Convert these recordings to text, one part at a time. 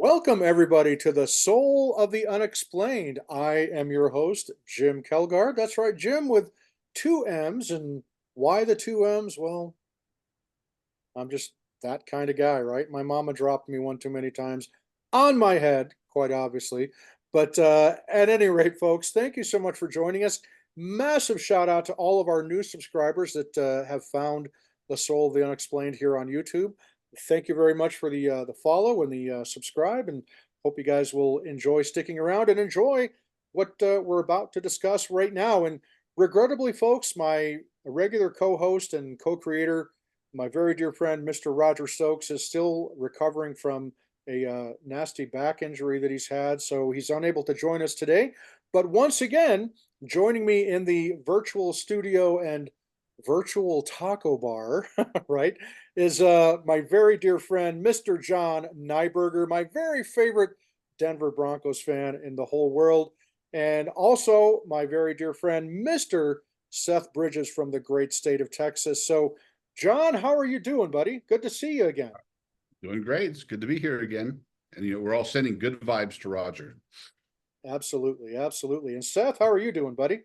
Welcome, everybody, to the Soul of the Unexplained. I am your host, Jim Kelgard. That's right, Jim with two M's. And why the two M's? Well, I'm just that kind of guy, right? My mama dropped me one too many times on my head, quite obviously. But at any rate, folks, thank you so much for joining us. Massive shout out to all of our new subscribers that have found the Soul of the Unexplained here on YouTube. Thank you very much for the follow and the subscribe, and hope you guys will enjoy sticking around and enjoy what we're about to discuss right now. And regrettably, folks, my regular co-host and co-creator, my very dear friend, Mr. Roger Stokes, is still recovering from a nasty back injury that he's had, so he's unable to join us today. But once again, joining me in the virtual studio and virtual taco bar, right, is my very dear friend, Mr. John Neiberger, my very favorite Denver Broncos fan in the whole world, and also my very dear friend, Mr. Seth Bridges from the great state of Texas. So, John, how are you doing, buddy? Good to see you again. Doing great. It's good to be here again. And, we're all sending good vibes to Roger. Absolutely, absolutely. And Seth, how are you doing, buddy?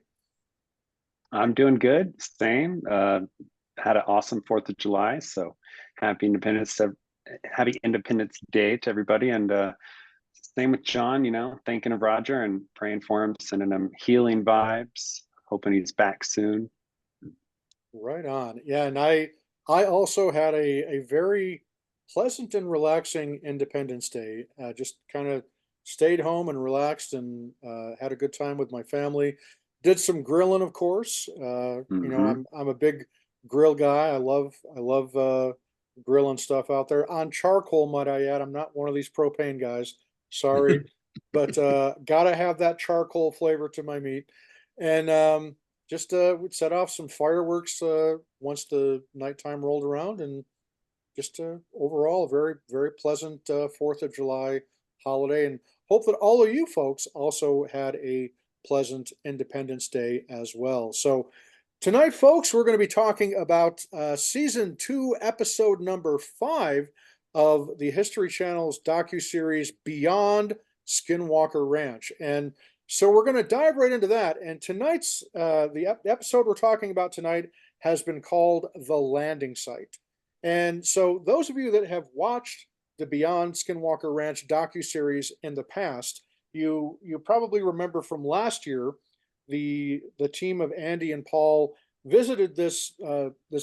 I'm doing good. Same. Had an awesome 4th of July. So happy happy Independence Day to everybody. And same with John, thinking of Roger and praying for him, sending him healing vibes, hoping he's back soon. Right on. Yeah, and I also had a very pleasant and relaxing Independence Day. Just kind of stayed home and relaxed and had a good time with my family. Did some grilling, of course. I'm a big grill guy. I love grilling stuff out there on charcoal, might I add. I'm not one of these propane guys. Sorry, but gotta have that charcoal flavor to my meat. And just would set off some fireworks once the nighttime rolled around, and just overall a very, very pleasant 4th of July holiday, and hope that all of you folks also had a pleasant Independence Day as well. So tonight, folks, we're going to be talking about season 2, episode number 5 of the History Channel's docuseries Beyond Skinwalker Ranch. And so we're going to dive right into that. And tonight's the episode we're talking about tonight has been called The Landing Site. And so those of you that have watched the Beyond Skinwalker Ranch docuseries in the past, you probably remember from last year, the team of Andy and Paul visited this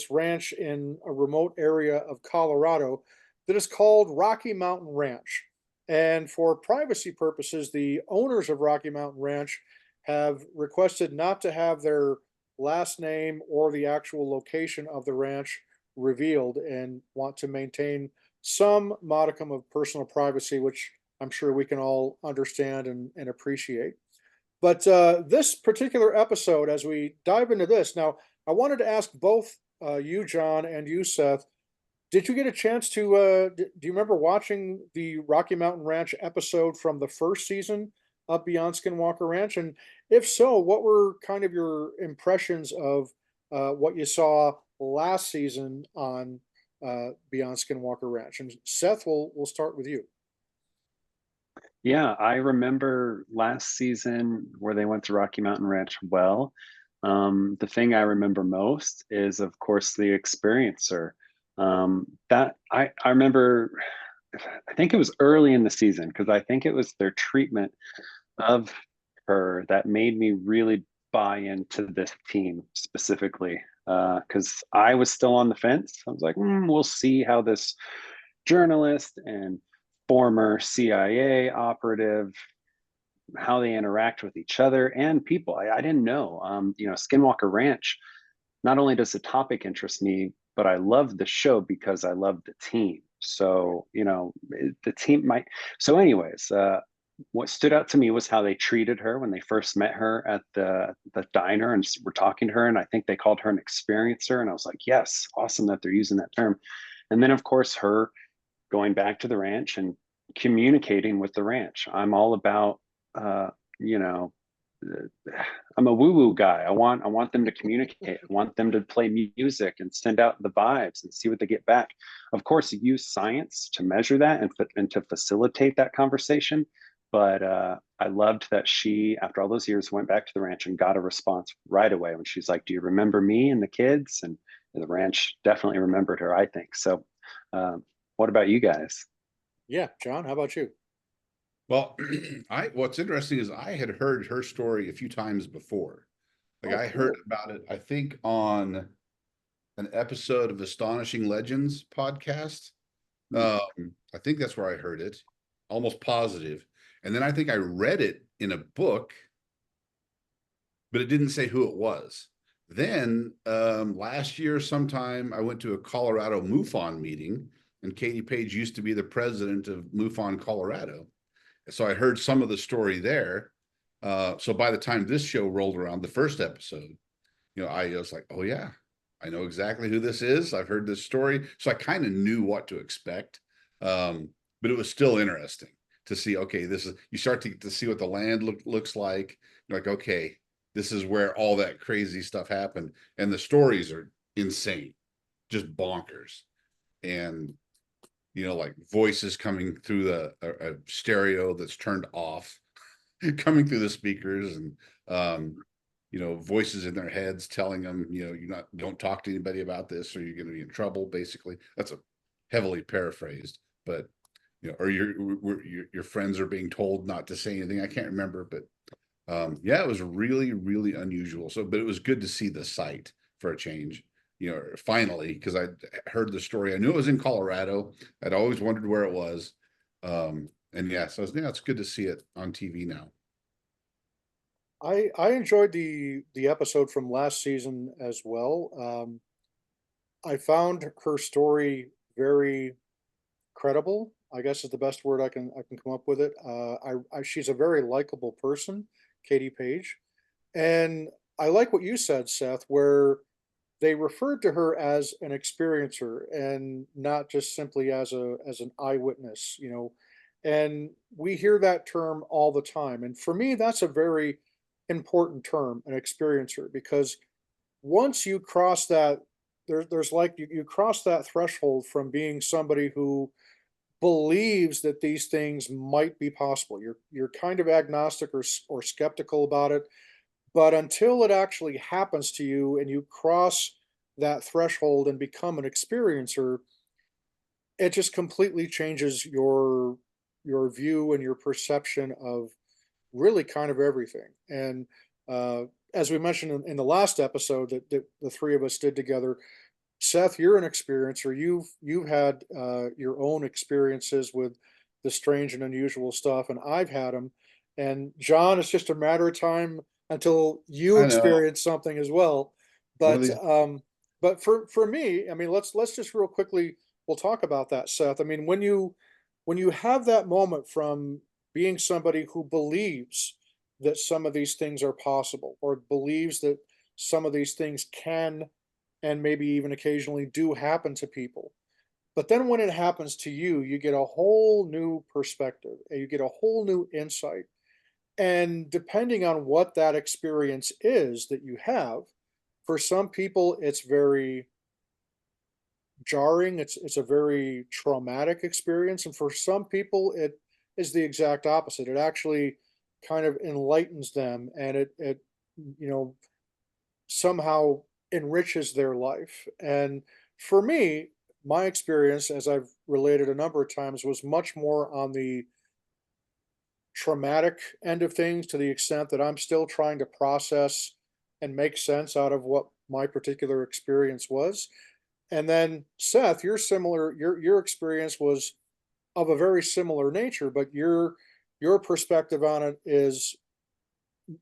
ranch in a remote area of Colorado that is called Rocky Mountain Ranch. And for privacy purposes, the owners of Rocky Mountain Ranch have requested not to have their last name or the actual location of the ranch revealed, and want to maintain some modicum of personal privacy, which I'm sure we can all understand and appreciate. But this particular episode, as we dive into this, now I wanted to ask both you, John, and you, Seth, did you get a chance to, do you remember watching the Rocky Mountain Ranch episode from the first season of Beyond Skinwalker Ranch? And if so, what were kind of your impressions of what you saw last season on Beyond Skinwalker Ranch? And Seth, we'll start with you. Yeah, I remember last season where they went to Rocky Mountain Ranch well. The thing I remember most is, of course, the experiencer. That I remember, I think it was early in the season, because I think it was their treatment of her that made me really buy into this team specifically. Because I was still on the fence. I was like, we'll see how this journalist and former CIA operative, how they interact with each other and people. I didn't know. Skinwalker Ranch, not only does the topic interest me, but I love the show because I love the team. So, the team might. So anyways, what stood out to me was how they treated her when they first met her at the diner and were talking to her. And I think they called her an experiencer. And I was like, yes, awesome that they're using that term. And then, of course, her going back to the ranch and communicating with the ranch. I'm all about, I'm a woo-woo guy. I want them to communicate. I want them to play music and send out the vibes and see what they get back. Of course, use science to measure that and to facilitate that conversation. But I loved that she, after all those years, went back to the ranch and got a response right away when she's like, "Do you remember me and the kids?" And the ranch definitely remembered her, I think. So, what about you guys? Yeah, John, how about you? Well, what's interesting is I had heard her story a few times before. Like Oh, I heard cool. about it, I think on an episode of Astonishing Legends podcast. Hmm. I think that's where I heard it, almost positive. And then I think I read it in a book, but it didn't say who it was. Then last year, sometime, I went to a Colorado MUFON meeting, and Katie Page used to be the president of MUFON Colorado. So I heard some of the story there. So by the time this show rolled around, the first episode, I was like, oh yeah, I know exactly who this is. I've heard this story. So I kind of knew what to expect. But it was still interesting to see, okay, you start to see what the land looks like. You're like, okay, this is where all that crazy stuff happened. And the stories are insane, just bonkers. And like voices coming through a stereo that's turned off, coming through the speakers, and voices in their heads telling them, don't talk to anybody about this or you're going to be in trouble. Basically, that's a heavily paraphrased, but or your friends are being told not to say anything. I can't remember, but yeah, it was really, really unusual. So, but it was good to see the site for a change, finally, because I heard the story. I knew it was in Colorado. I'd always wondered where it was. And yeah, so it's good to see it on TV now. I enjoyed the episode from last season as well. I found her story very credible, I guess is the best word I can come up with it. She's a very likable person, Katie Page, and I like what you said, Seth, where they referred to her as an experiencer and not just simply as an eyewitness, and we hear that term all the time. And for me, that's a very important term, an experiencer, because once you cross that, there's like you cross that threshold from being somebody who believes that these things might be possible. You're kind of agnostic or skeptical about it, but until it actually happens to you and you cross that threshold and become an experiencer, it just completely changes your view and your perception of really kind of everything. And as we mentioned in the last episode that the three of us did together, Seth, you're an experiencer. You've had your own experiences with the strange and unusual stuff, and I've had them. And John, it's just a matter of time until you I know. experience something as well. One of But these. for me, I mean, let's just real quickly we'll talk about that, Seth. I mean, when you have that moment from being somebody who believes that some of these things are possible, or believes that some of these things can and maybe even occasionally do happen to people. But then when it happens to you, you get a whole new perspective and you get a whole new insight. And depending on what that experience is that you have, for some people it's very jarring, it's a very traumatic experience, and for some people it is the exact opposite. It actually kind of enlightens them, and it you know somehow enriches their life. And for me, my experience, as I've related a number of times, was much more on the traumatic end of things, to the extent that I'm still trying to process and make sense out of what my particular experience was. And then Seth, your experience was of a very similar nature, but your perspective on it is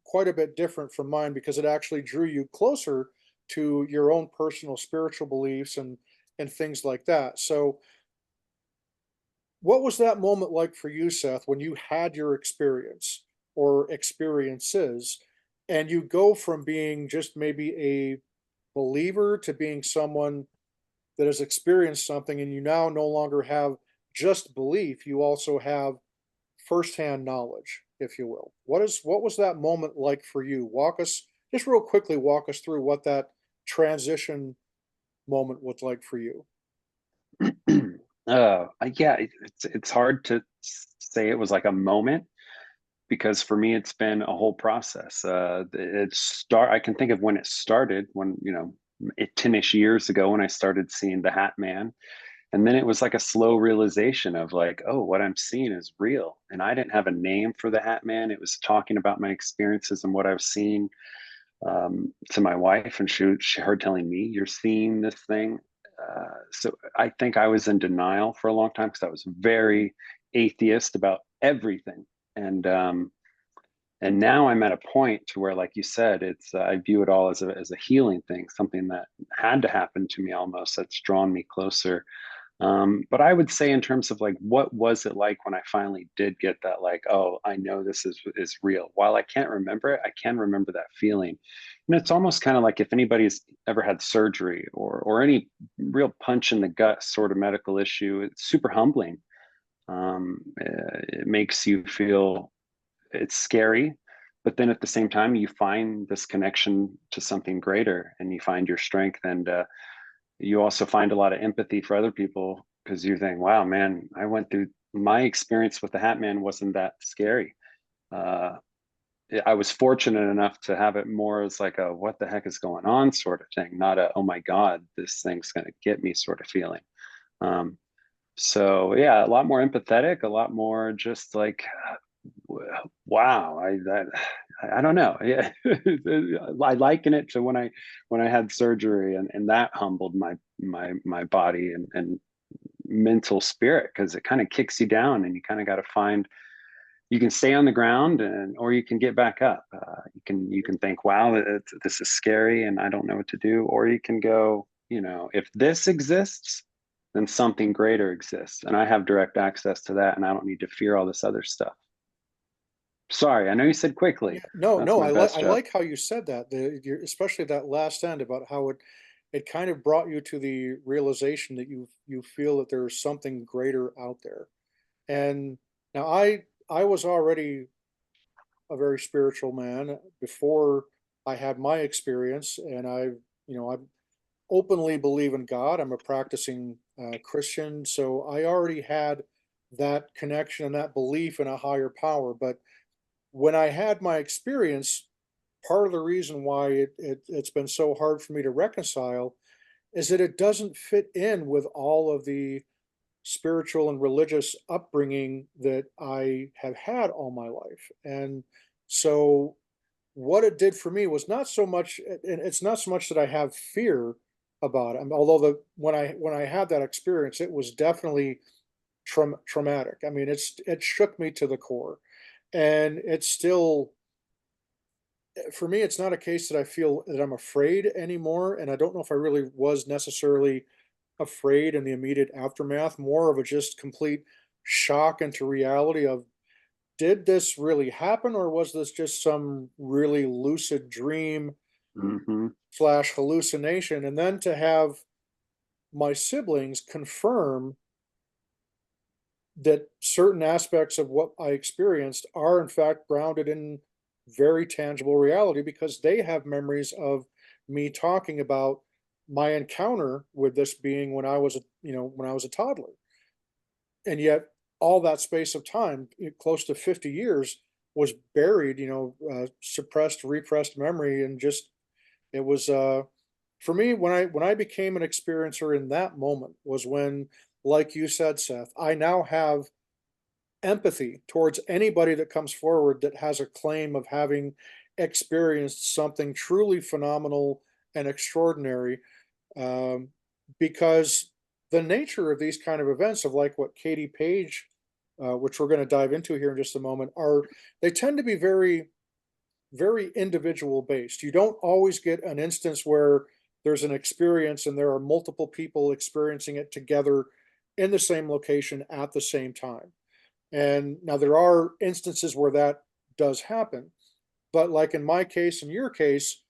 quite a bit different from mine, because it actually drew you closer to your own personal spiritual beliefs and things like that. So, what was that moment like for you, Seth, when you had your experience or experiences, and you go from being just maybe a believer to being someone that has experienced something, and you now no longer have just belief, you also have firsthand knowledge? if you will. What was that moment like for you? Walk us just real quickly. Walk us through what that transition moment was like for you. Yeah, it's hard to say it was like a moment because for me it's been a whole process. I can think of when it started, when 10ish years ago when I started seeing the Hat Man, and then it was like a slow realization of like, oh, what I'm seeing is real, and I didn't have a name for the Hat Man. It was talking about my experiences and what I've seen to my wife, and her telling me, "You're seeing this thing." So I think I was in denial for a long time because I was very atheist about everything, and and now I'm at a point to where, like you said, it's I view it all as a healing thing, something that had to happen to me almost that's drawn me closer. But I would say in terms of like what was it like when I finally did get that, like, oh, I know this is real. While I can't remember it, I can remember that feeling. And it's almost kind of like if anybody's ever had surgery or any real punch in the gut sort of medical issue, it's super humbling. It makes you feel it's scary, but then at the same time you find this connection to something greater and you find your strength, and you also find a lot of empathy for other people because you think, wow, man, I went through my experience with the Hat Man wasn't that scary. uh, I was fortunate enough to have it more as like a what the heck is going on sort of thing, not a oh my god, this thing's going to get me sort of feeling. um, so yeah, a lot more empathetic, a lot more just like wow, I don't know. Yeah, I liken it to when I had surgery, and that humbled my body and mental spirit because it kind of kicks you down, and you kind of got to find you can stay on the ground and or you can get back up. You can think, wow, this is scary and I don't know what to do, or you can go, if this exists, then something greater exists, and I have direct access to that, and I don't need to fear all this other stuff. Sorry, I know you said Yeah, quickly. no, That's no, my best, I Jeff. like how you said that. Especially that last end about how it kind of brought you to the realization that you feel that there's something greater out there. And now I was already a very spiritual man before I had my experience, and I openly believe in God. I'm a practicing Christian, so I already had that connection and that belief in a higher power. But when I had my experience, part of the reason why it's been so hard for me to reconcile is that it doesn't fit in with all of the spiritual and religious upbringing that I have had all my life. And so what it did for me was not so much, and it's not so much that I have fear about it. Although when I had that experience, it was definitely traumatic. I mean, it shook me to the core, and it's still for me. It's not a case that I feel that I'm afraid anymore, and I don't know if I really was necessarily afraid in the immediate aftermath. More of a just complete shock into reality of did this really happen or was this just some really lucid dream Hmm. slash hallucination? And then to have my siblings confirm that certain aspects of what I experienced are in fact grounded in very tangible reality because they have memories of me talking about my encounter with this being when I was when I was a toddler. And yet all that space of time, close to 50 years, was buried, suppressed, repressed memory, and just it was for me when I became an experiencer in that moment was when, like you said, Seth, I now have empathy towards anybody that comes forward that has a claim of having experienced something truly phenomenal and extraordinary, um, because the nature of these kind of events of like what Katie Page, which we're going to dive into here in just a moment, are they tend to be very, very individual based. You don't always get an instance where there's an experience and there are multiple people experiencing it together in the same location at the same time. And now there are instances where that does happen, but like in my case, in your case,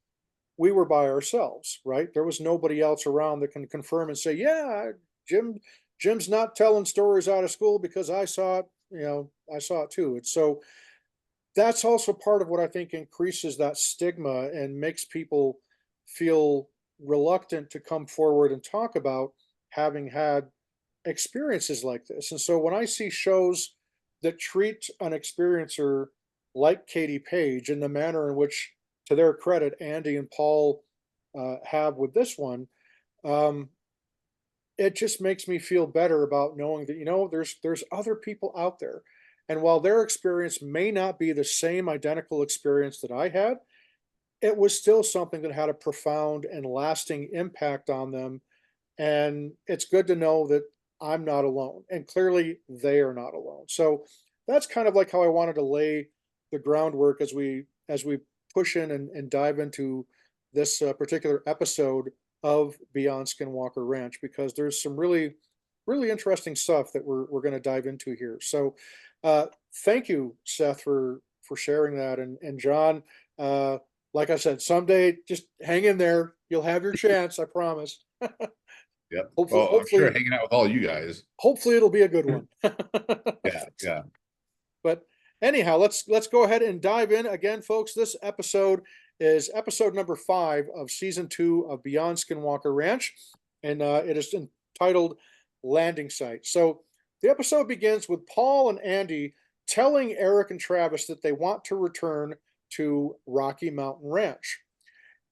we were by ourselves, right? There was nobody else around that can confirm and say, yeah, Jim, Jim's not telling stories out of school because I saw it, I saw it too. It's so that's also part of what I think increases that stigma and makes people feel reluctant to come forward and talk about having had experiences like this. And so when I see shows that treat an experiencer like Katie Page in the manner in which, to their credit, Andy and Paul have with this one, um, it just makes me feel better about knowing that, there's other people out there. And while their experience may not be the same identical experience that I had, it was still something that had a profound and lasting impact on them. And it's good to know that I'm not alone. And clearly they are not alone. So that's kind of like how I wanted to lay the groundwork as we push in and dive into this particular episode of Beyond Skinwalker Ranch, because there's some really interesting stuff that we're going to dive into here. So uh, thank you, Seth, for sharing that. And John, uh, like I said, someday just hang in there. You'll have your chance, I promise. Yep. Hopefully, Oh, I'm sure hopefully, hanging out with all you guys. hopefully it'll be a good one. Yeah, yeah. But anyhow, let's go ahead and dive in again, folks. This episode is episode number 5 of season 2 of Beyond Skinwalker Ranch, and it is entitled "Landing Site." So the episode begins with Paul and Andy telling Eric and Travis that they want to return to Rocky Mountain Ranch.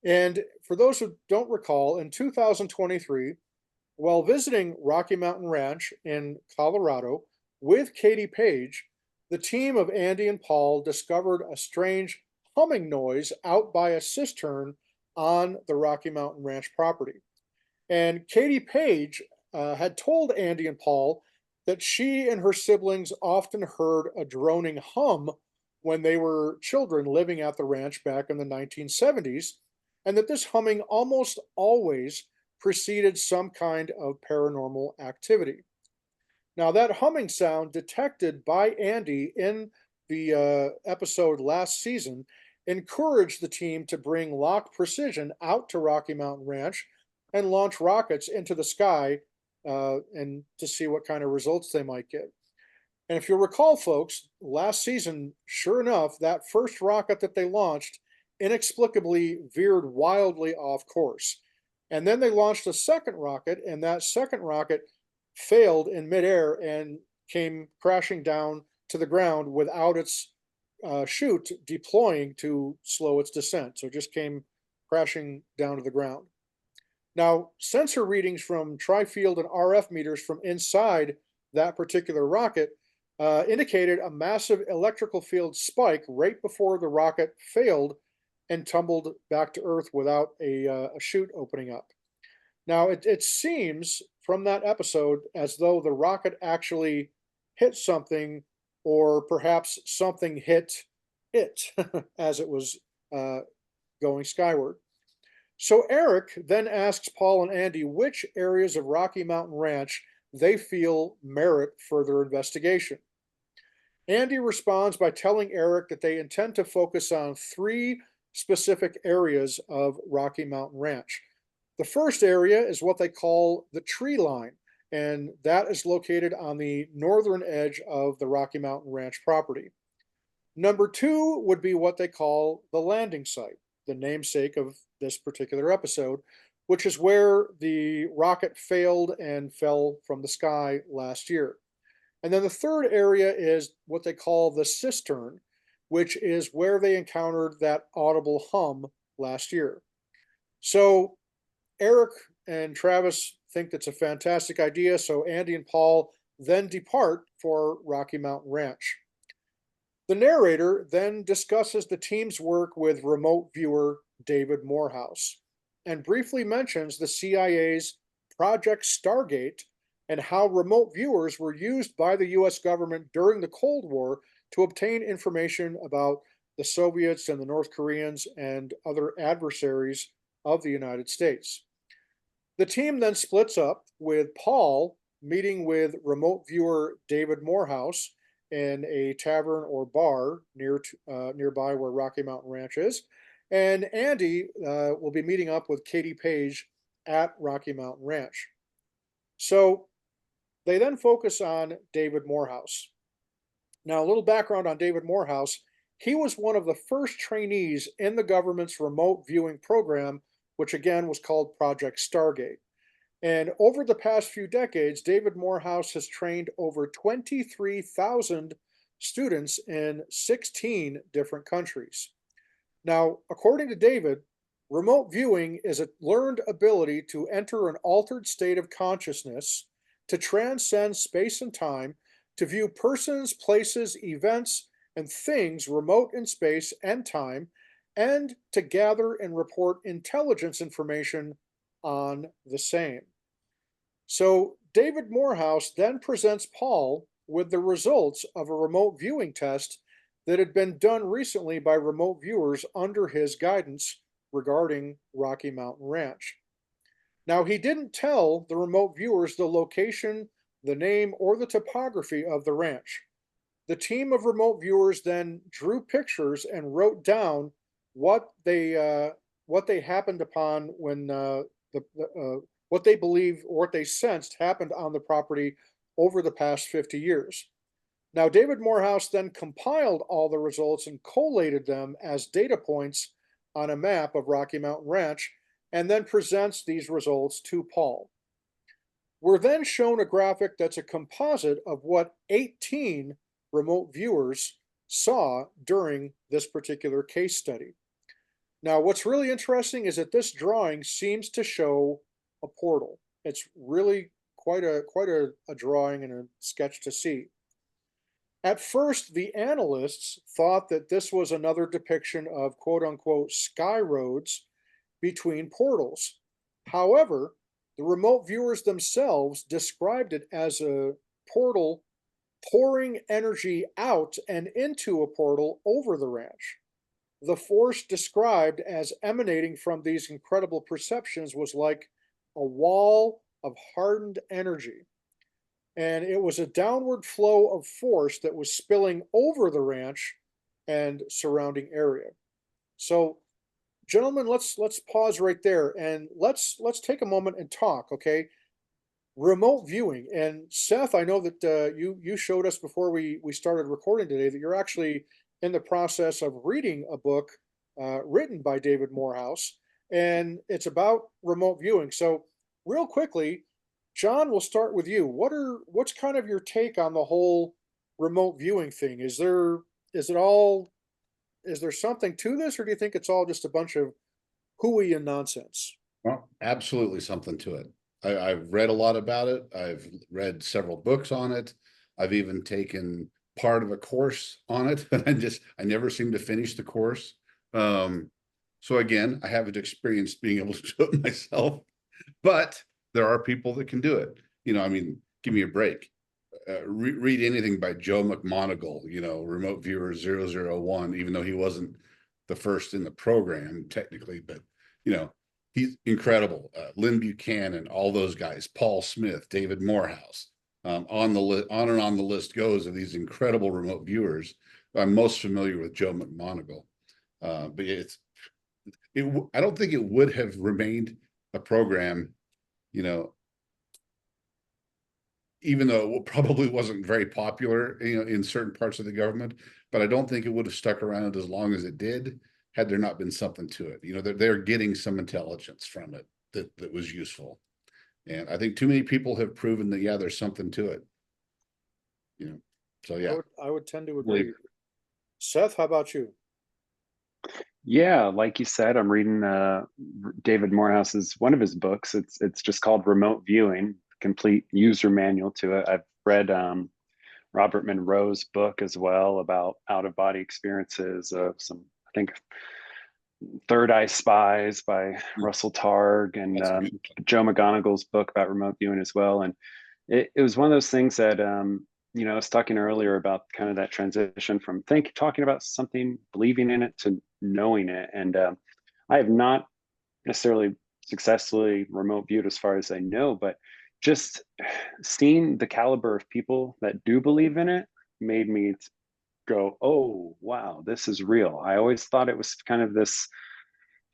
And for those who don't recall, in 2023, while visiting Rocky Mountain Ranch in Colorado with Katie Page, the team of Andy and Paul discovered a strange humming noise out by a cistern on the Rocky Mountain Ranch property. And Katie Page had told Andy and Paul that she and her siblings often heard a droning hum when they were children living at the ranch back in the 1970s, and that this humming almost always preceded some kind of paranormal activity. Now, that humming sound detected by Andy in the episode last season encouraged the team to bring Lock Precision out to Rocky Mountain Ranch and launch rockets into the sky and to see what kind of results they might get. And if you'll recall, folks, last season, sure enough, that first rocket that they launched inexplicably veered wildly off course. And then they launched a second rocket, and that second rocket failed in midair and came crashing down to the ground without its chute deploying to slow its descent. So it just came crashing down to the ground. Now, sensor readings from tri-field and RF meters from inside that particular rocket indicated a massive electrical field spike right before the rocket failed and tumbled back to Earth without a chute opening up. Now, it seems from that episode as though the rocket actually hit something, or perhaps something hit it as it was going skyward. So Eric then asks Paul and Andy which areas of Rocky Mountain Ranch they feel merit further investigation. Andy responds by telling Eric that they intend to focus on 3 specific areas of Rocky Mountain Ranch. The first area is what they call the tree line, and that is located on the northern edge of the Rocky Mountain Ranch property. Number 2 would be what they call the landing site, the namesake of this particular episode, which is where the rocket failed and fell from the sky last year. And then the third area is what they call the cistern, which is where they encountered that audible hum last year. So Eric and Travis think that's a fantastic idea. So Andy and Paul then depart for Rocky Mountain Ranch. The narrator then discusses the team's work with remote viewer David Morehouse and briefly mentions the CIA's Project Stargate and how remote viewers were used by the US government during the Cold War to obtain information about the Soviets and the North Koreans and other adversaries of the United States. The team then splits up, with Paul meeting with remote viewer David Morehouse in a tavern or bar nearby where Rocky Mountain Ranch is, and Andy will be meeting up with Katie Page at Rocky Mountain Ranch. So they then focus on David Morehouse. Now, a little background on David Morehouse. He was one of the first trainees in the government's remote viewing program, which again was called Project Stargate. And over the past few decades, David Morehouse has trained over 23,000 students in 16 different countries. Now, according to David, remote viewing is a learned ability to enter an altered state of consciousness, to transcend space and time, to view persons, places, events, and things remote in space and time, and to gather and report intelligence information on the same. So, David Morehouse then presents Paul with the results of a remote viewing test that had been done recently by remote viewers under his guidance regarding Rocky Mountain Ranch. Now, he didn't tell the remote viewers the location, the name, or the topography of the ranch. The team of remote viewers then drew pictures and wrote down what they happened upon when what they believe or what they sensed happened on the property over the past 50 years. Now, David Morehouse then compiled all the results and collated them as data points on a map of Rocky Mountain Ranch, and then presents these results to Paul. We're then shown a graphic that's a composite of what 18 remote viewers saw during this particular case study. Now, what's really interesting is that this drawing seems to show a portal. It's really quite a drawing and a sketch to see. At first, the analysts thought that this was another depiction of quote unquote sky roads between portals. However, the remote viewers themselves described it as a portal pouring energy out and into a portal over the ranch. The force described as emanating from these incredible perceptions was like a wall of hardened energy. And it was a downward flow of force that was spilling over the ranch and surrounding area. So, gentlemen, let's pause right there and let's take a moment and talk, okay? Remote viewing. And Seth, I know that you showed us before we started recording today that you're actually in the process of reading a book written by David Morehouse, and it's about remote viewing. So, real quickly, John, we'll start with you. What's kind of your take on the whole remote viewing thing? Is there something to this, or do you think it's all just a bunch of hooey and nonsense? Well, absolutely something to it. I've read a lot about it. I've read several books on it. I've even taken part of a course on it, and I never seem to finish the course. So again, I haven't experienced being able to do it myself, but there are people that can do it. I mean, give me a break. Read anything by Joe McMoneagle, remote viewer 001, even though he wasn't the first in the program technically, but he's incredible. Lynn Buchanan, all those guys, Paul Smith, David Morehouse, on the list goes of these incredible remote viewers. I'm most familiar with Joe McMoneagle, but I don't think it would have remained a program, even though it probably wasn't very popular, in certain parts of the government, but I don't think it would have stuck around as long as it did had there not been something to it. They're getting some intelligence from it that was useful. And I think too many people have proven that, yeah, there's something to it. So yeah. I would tend to agree. Seth, how about you? Yeah, like you said, I'm reading David Morehouse's one of his books. It's just called Remote Viewing, complete user manual to it. I've read Robert Monroe's book as well about out of body experiences of some, I think, Third Eye Spies by Russell Targ, and Joe McGonigal's book about remote viewing as well. And it was one of those things that I was talking earlier about kind of that transition from talking about something, believing in it, to knowing it. And I have not necessarily successfully remote viewed as far as I know, but just seeing the caliber of people that do believe in it made me go, oh, wow, this is real. I always thought it was kind of this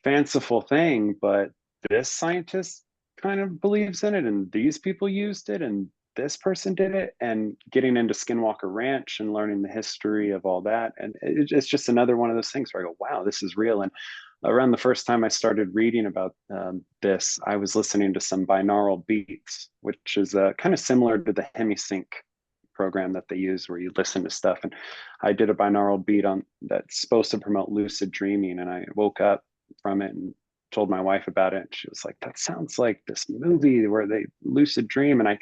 fanciful thing, but this scientist kind of believes in it, and these people used it, and this person did it, and getting into Skinwalker Ranch and learning the history of all that. And it's just another one of those things where I go, wow, this is real. And around the first time I started reading about this, I was listening to some binaural beats, which is kind of similar to the hemisync program that they use where you listen to stuff. And I did a binaural beat on that's supposed to promote lucid dreaming, and I woke up from it and told my wife about it. And she was like, that sounds like this movie where they lucid dream. And I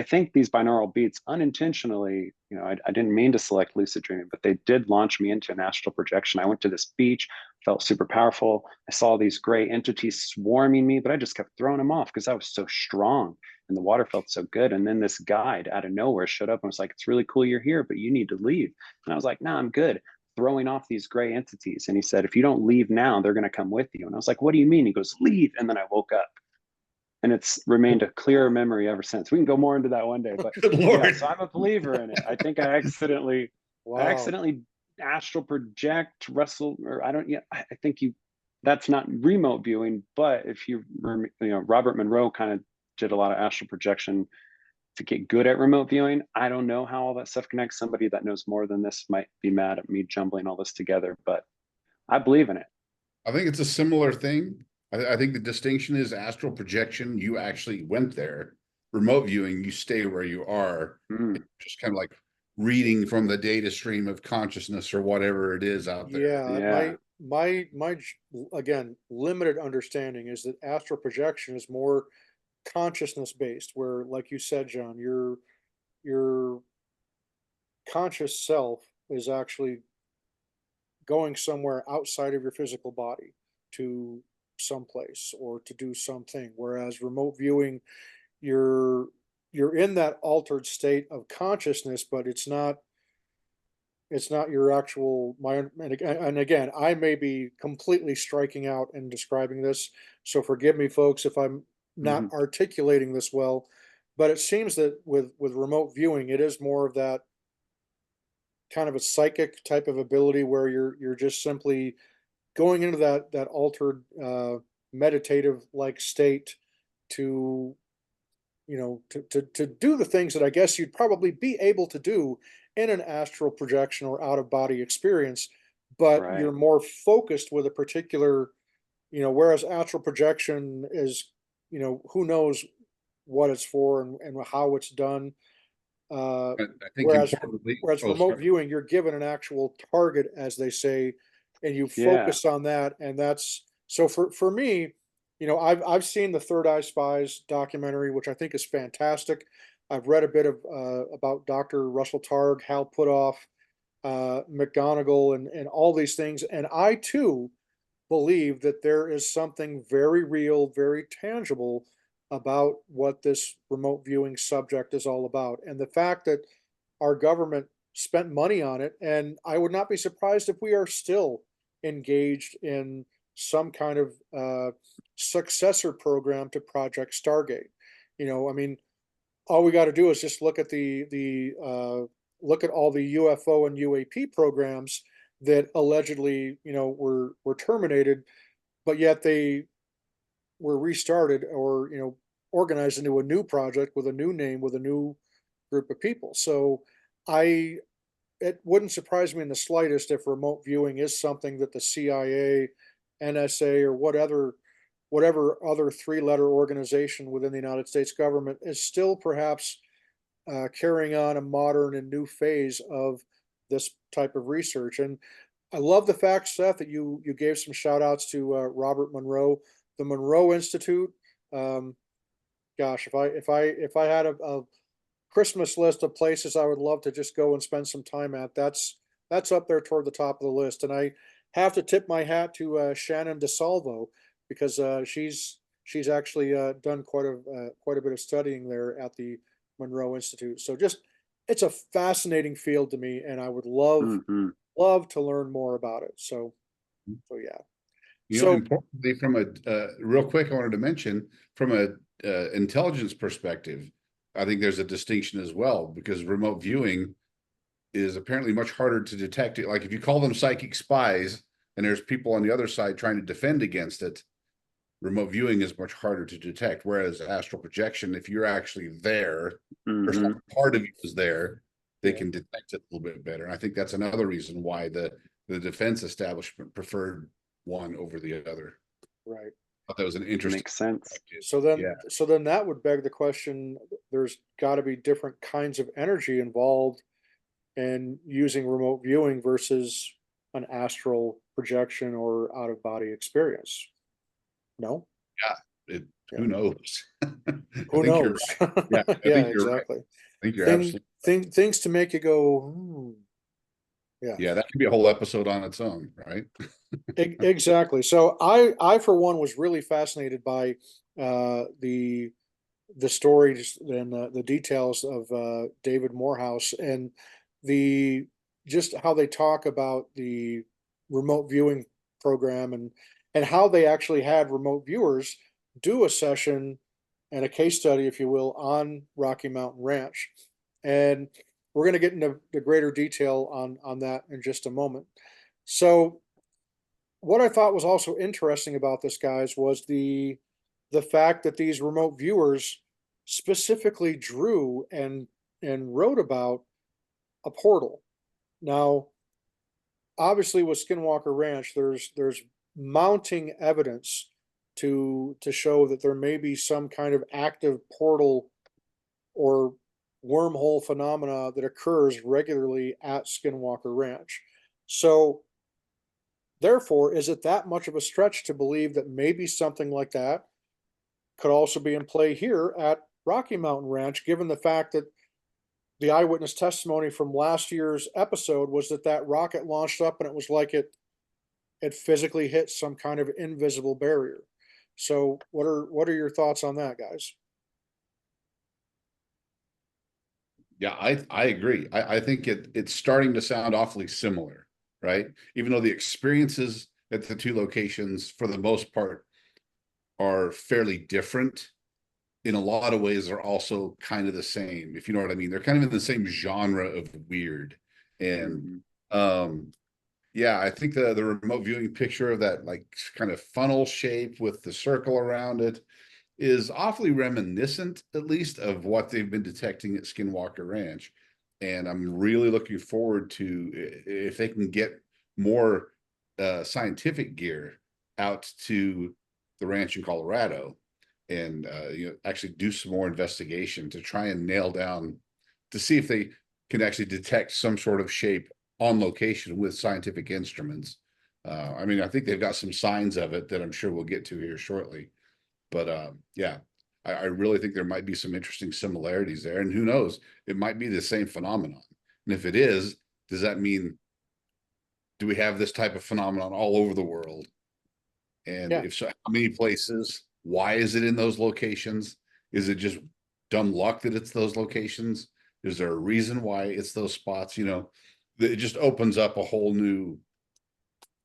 think these binaural beats unintentionally, I didn't mean to select lucid dreaming, but they did launch me into an astral projection. I went to this beach, felt super powerful. I saw these gray entities swarming me, but I just kept throwing them off because I was so strong and the water felt so good. And then this guide out of nowhere showed up and was like, it's really cool you're here, but you need to leave. And I was like, no, I'm good. Throwing off these gray entities. And he said, if you don't leave now, they're going to come with you. And I was like, what do you mean? He goes, leave. And then I woke up. And it's remained a clear memory ever since. We can go more into that one day, but Good Lord. yeah, so I'm a believer in it. I think I accidentally astral project Russell, or I don't, I think that's not remote viewing, but if Robert Monroe kind of did a lot of astral projection to get good at remote viewing. I don't know how all that stuff connects. Somebody that knows more than this might be mad at me jumbling all this together, but I believe in it. I think it's a similar thing. I think the distinction is astral projection. You actually went there. Remote viewing, you stay where you are. Just kind of like reading from the data stream of consciousness or whatever it is out there. Yeah. My again, limited understanding is that astral projection is more consciousness based, where, like you said, John, your conscious self is actually going somewhere outside of your physical body to someplace or to do something, whereas remote viewing, you're in that altered state of consciousness, but it's not your actual mind. And again, I may be completely striking out in describing this, so forgive me, folks, if I'm not articulating this well, but it seems that with remote viewing, it is more of that kind of a psychic type of ability where you're just simply going into that altered meditative like state to to do the things that I guess you'd probably be able to do in an astral projection or out of body experience, but Right. you're more focused with a particular, whereas astral projection is, who knows what it's for and how it's done. I think Whereas importantly, remote viewing, you're given an actual target, as they say, and you Yeah. focus on that. And that's so for me, I've seen the Third Eye Spies documentary, which I think is fantastic. I've read a bit of about Dr. Russell Targ, Hal Puthoff, McGonigal, and all these things. And I too believe that there is something very real, very tangible about what this remote viewing subject is all about. And the fact that our government spent money on it, and I would not be surprised if we are still engaged in some kind of successor program to Project Stargate. I mean, all we got to do is just look at look at all the UFO and UAP programs that allegedly, were terminated, but yet they were restarted or, organized into a new project with a new name, with a new group of people. So I it wouldn't surprise me in the slightest if remote viewing is something that the CIA, NSA, or whatever other three-letter organization within the United States government is still perhaps carrying on a modern and new phase of this type of research. And I love the fact, Seth, that you gave some shout outs to Robert Monroe, the Monroe Institute. Um, Gosh, if I had a Christmas list of places I would love to just go and spend some time at, that's up there toward the top of the list. And I have to tip my hat to Shannon DeSalvo, because she's actually done quite a bit of studying there at the Monroe Institute. So just it's a fascinating field to me, and I would love to learn more about it. So yeah. So importantly, from a real quick, I wanted to mention from a intelligence perspective, I think there's a distinction as well, because remote viewing is apparently much harder to detect. Like if you call them psychic spies and there's people on the other side trying to defend against it, remote viewing is much harder to detect. Whereas astral projection, if you're actually there, or some part of you is there, they can detect it a little bit better. And I think that's another reason why the defense establishment preferred one over the other. Right. I thought that was an interesting. Makes sense. So then that would beg the question, there's got to be different kinds of energy involved in using remote viewing versus an astral projection or out of body experience. No? Yeah. Yeah. Who knows? I Who think you're knows? right. Yeah, I Yeah, think you're right. exactly. I think you're absolutely Things to make you go, yeah. Yeah, that could be a whole episode on its own, right? Exactly. So I for one was really fascinated by the stories and the details of David Morehouse and the just how they talk about the remote viewing program and how they actually had remote viewers do a session and a case study, if you will, on Rocky Mountain Ranch. And we're going to get into the greater detail on that in just a moment. So what I thought was also interesting about this, guys, was the fact that these remote viewers specifically drew and wrote about a portal. Now, obviously, with Skinwalker Ranch, there's mounting evidence to show that there may be some kind of active portal or wormhole phenomena that occurs regularly at Skinwalker Ranch. So therefore, is it that much of a stretch to believe that maybe something like that could also be in play here at Rocky Mountain Ranch, given the fact that the eyewitness testimony from last year's episode was that that rocket launched up and it was like it physically hit some kind of invisible barrier. So what are your thoughts on that, guys? Yeah, I agree. I think it's starting to sound awfully similar, right? Even though the experiences at the two locations, for the most part, are fairly different, in a lot of ways are also kind of the same, if you know what I mean. They're kind of in the same genre of weird. And yeah, I think the remote viewing picture of that like kind of funnel shape with the circle around it is awfully reminiscent, at least, of what they've been detecting at Skinwalker Ranch. And I'm really looking forward to if they can get more scientific gear out to the ranch in Colorado and actually do some more investigation to try and nail down to see if they can actually detect some sort of shape on location with scientific instruments. I mean, I think they've got some signs of it that I'm sure we'll get to here shortly. But yeah, I really think there might be some interesting similarities there. And who knows, it might be the same phenomenon. And if it is, does that mean, do we have this type of phenomenon all over the world? And Yeah. if so, how many places? Why is it in those locations? Is it just dumb luck that it's those locations? Is there a reason why it's those spots? It just opens up a whole new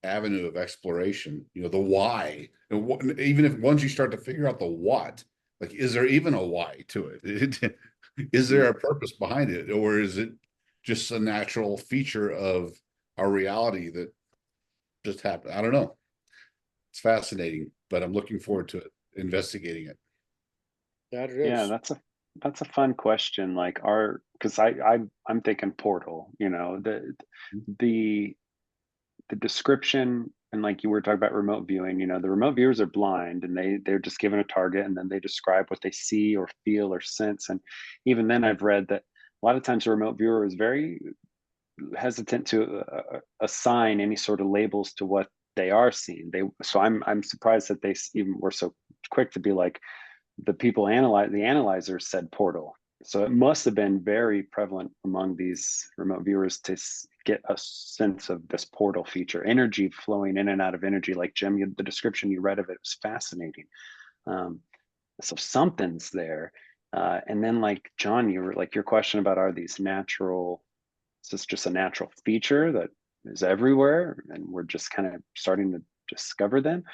avenue of exploration. The why, and even if once you start to figure out the what, like, is there even a why to it? Is there a purpose behind it, or is it just a natural feature of our reality that just happened? I don't know. It's fascinating, but I'm looking forward to it, investigating it. That it Yeah, is. that's a fun question. Like, because I'm thinking portal. The the description, and like you were talking about remote viewing. The remote viewers are blind and they're just given a target and then they describe what they see or feel or sense. And even then, I've read that a lot of times a remote viewer is very hesitant to assign any sort of labels to what they are seeing. I'm surprised that they even were so quick to be like, the analyzers said portal. So it must have been very prevalent among these remote viewers to get a sense of this portal feature, energy flowing in and out of energy. Like Jim, the description you read of it was fascinating. So something's there. And then, like John, you were like, your question about, are these natural? Is this just a natural feature that is everywhere, and we're just kind of starting to discover them?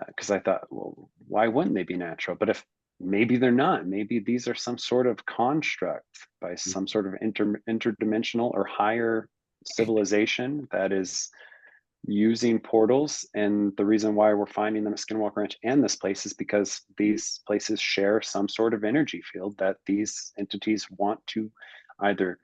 Because I thought, well, why wouldn't they be natural? But if maybe they're not, maybe these are some sort of construct by some sort of interdimensional or higher civilization that is using portals. And the reason why we're finding them at Skinwalker Ranch and this place is because these places share some sort of energy field that these entities want to either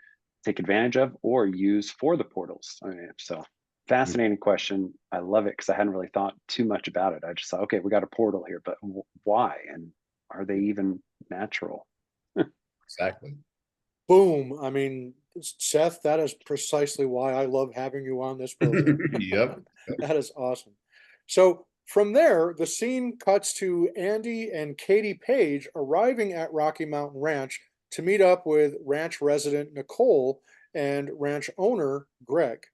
take advantage of or use for the portals. I mean, so fascinating question. I love it because I hadn't really thought too much about it. I just thought, okay, we got a portal here, but why? And are they even natural? Exactly. Boom. I mean, Seth, that is precisely why I love having you on this program. Yep. That is awesome. So from there, the scene cuts to Andy and Katie Page arriving at Rocky Mountain Ranch to meet up with ranch resident Nicole and ranch owner Greg.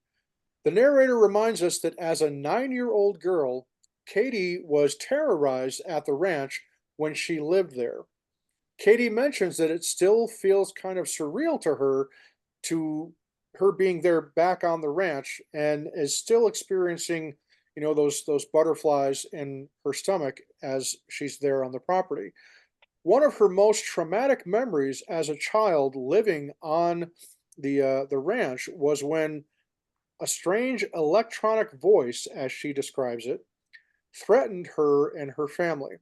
The narrator reminds us that as a 9-year-old girl, Katie was terrorized at the ranch when she lived there. Katie mentions that it still feels kind of surreal to her being there back on the ranch and is still experiencing, those butterflies in her stomach as she's there on the property. One of her most traumatic memories as a child living on the ranch was when a strange electronic voice, as she describes it, threatened her and her family.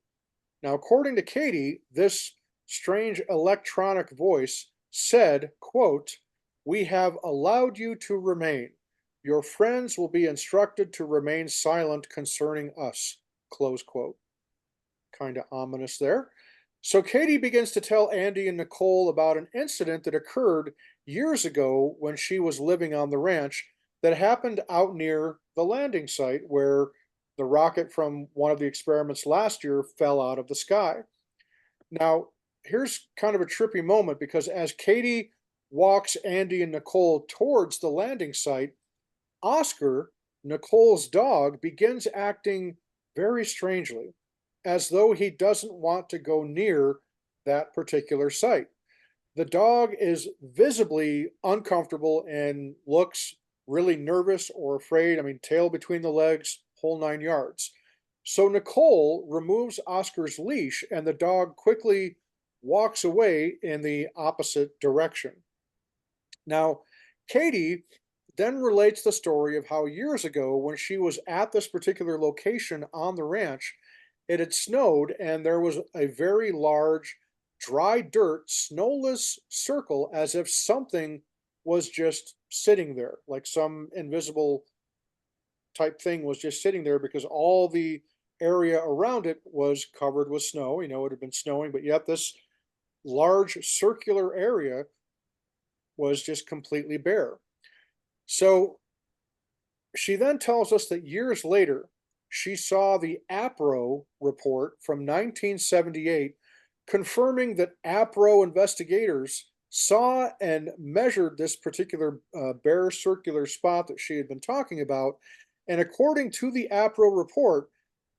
Now, according to Katie, this strange electronic voice said, quote, "We have allowed you to remain. Your friends will be instructed to remain silent concerning us." Close quote. Kind of ominous there. So Katie begins to tell Andy and Nicole about an incident that occurred years ago when she was living on the ranch that happened out near the landing site where the rocket from one of the experiments last year fell out of the sky. Now, here's kind of a trippy moment because as Katie walks Andy and Nicole towards the landing site, Oscar, Nicole's dog, begins acting very strangely, as though he doesn't want to go near that particular site. The dog is visibly uncomfortable and looks really nervous or afraid. I mean, tail between the legs, whole 9 yards. So Nicole removes Oscar's leash and the dog quickly walks away in the opposite direction. Now, Katie then relates the story of how years ago, when she was at this particular location on the ranch, it had snowed and there was a very large, dry dirt, snowless circle as if something was just sitting there, like some invisible type thing was just sitting there because all the area around it was covered with snow. It had been snowing, but yet this large circular area was just completely bare. So she then tells us that years later, she saw the APRO report from 1978 confirming that APRO investigators saw and measured this particular bare circular spot that she had been talking about. And according to the APRO report,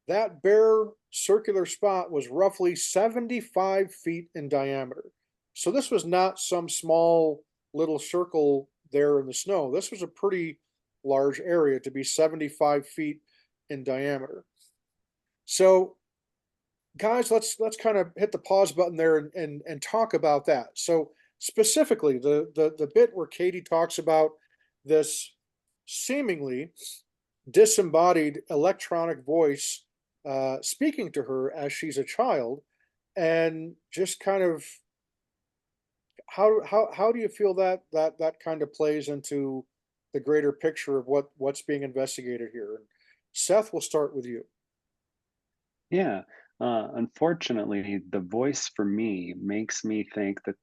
that bare circular spot was roughly 75 feet in diameter. So this was not some small little circle there in the snow. This was a pretty large area to be 75 feet in diameter. So guys, let's kind of hit the pause button there and talk about that. So specifically the bit where Katie talks about this seemingly disembodied electronic voice speaking to her as she's a child, and just kind of how do you feel that kind of plays into the greater picture of what's being investigated here? And Seth, we'll start with you. Yeah. Unfortunately, the voice for me makes me think that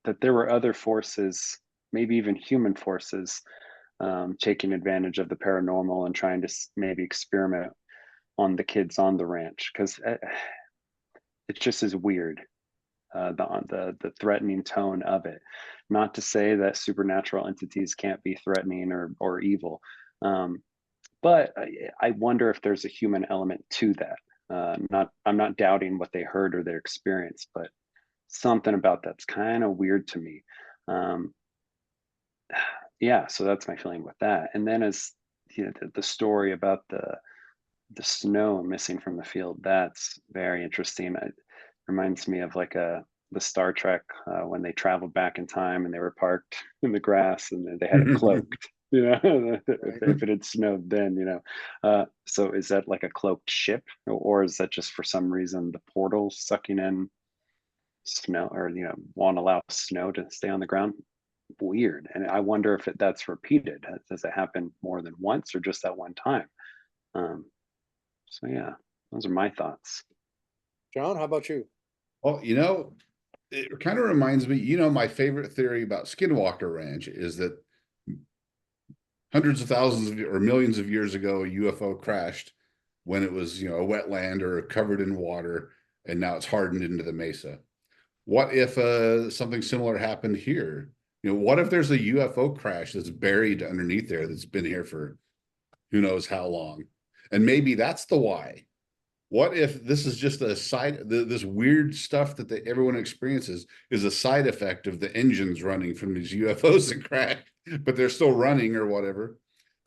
that there were other forces, maybe even human forces, taking advantage of the paranormal and trying to maybe experiment on the kids on the ranch because it just is weird. The threatening tone of it. Not to say that supernatural entities can't be threatening or evil, um, but I wonder if there's a human element to that. Not I'm not doubting what they heard or their experience, but something about that's kind of weird to me. Um, yeah, so that's my feeling with that. And then as the story about the snow missing from the field, that's very interesting. It reminds me of like the Star Trek when they traveled back in time and they were parked in the grass and they had it cloaked. If it had snowed then, so is that like a cloaked ship, or is that just for some reason the portal sucking in snow, or won't allow snow to stay on the ground? Weird. And I wonder if that's repeated. Does it happen more than once or just that one time? um so yeah, those are my thoughts. John, how about you? Well, it kind of reminds me, my favorite theory about Skinwalker Ranch is that hundreds of thousands or millions of years ago, a UFO crashed when it was, a wetland or covered in water, and now it's hardened into the mesa. What if something similar happened here? What if there's a UFO crash that's buried underneath there that's been here for who knows how long? And maybe that's the why. What if this is just a this weird stuff that everyone experiences is a side effect of the engines running from these UFOs that crash, but they're still running or whatever?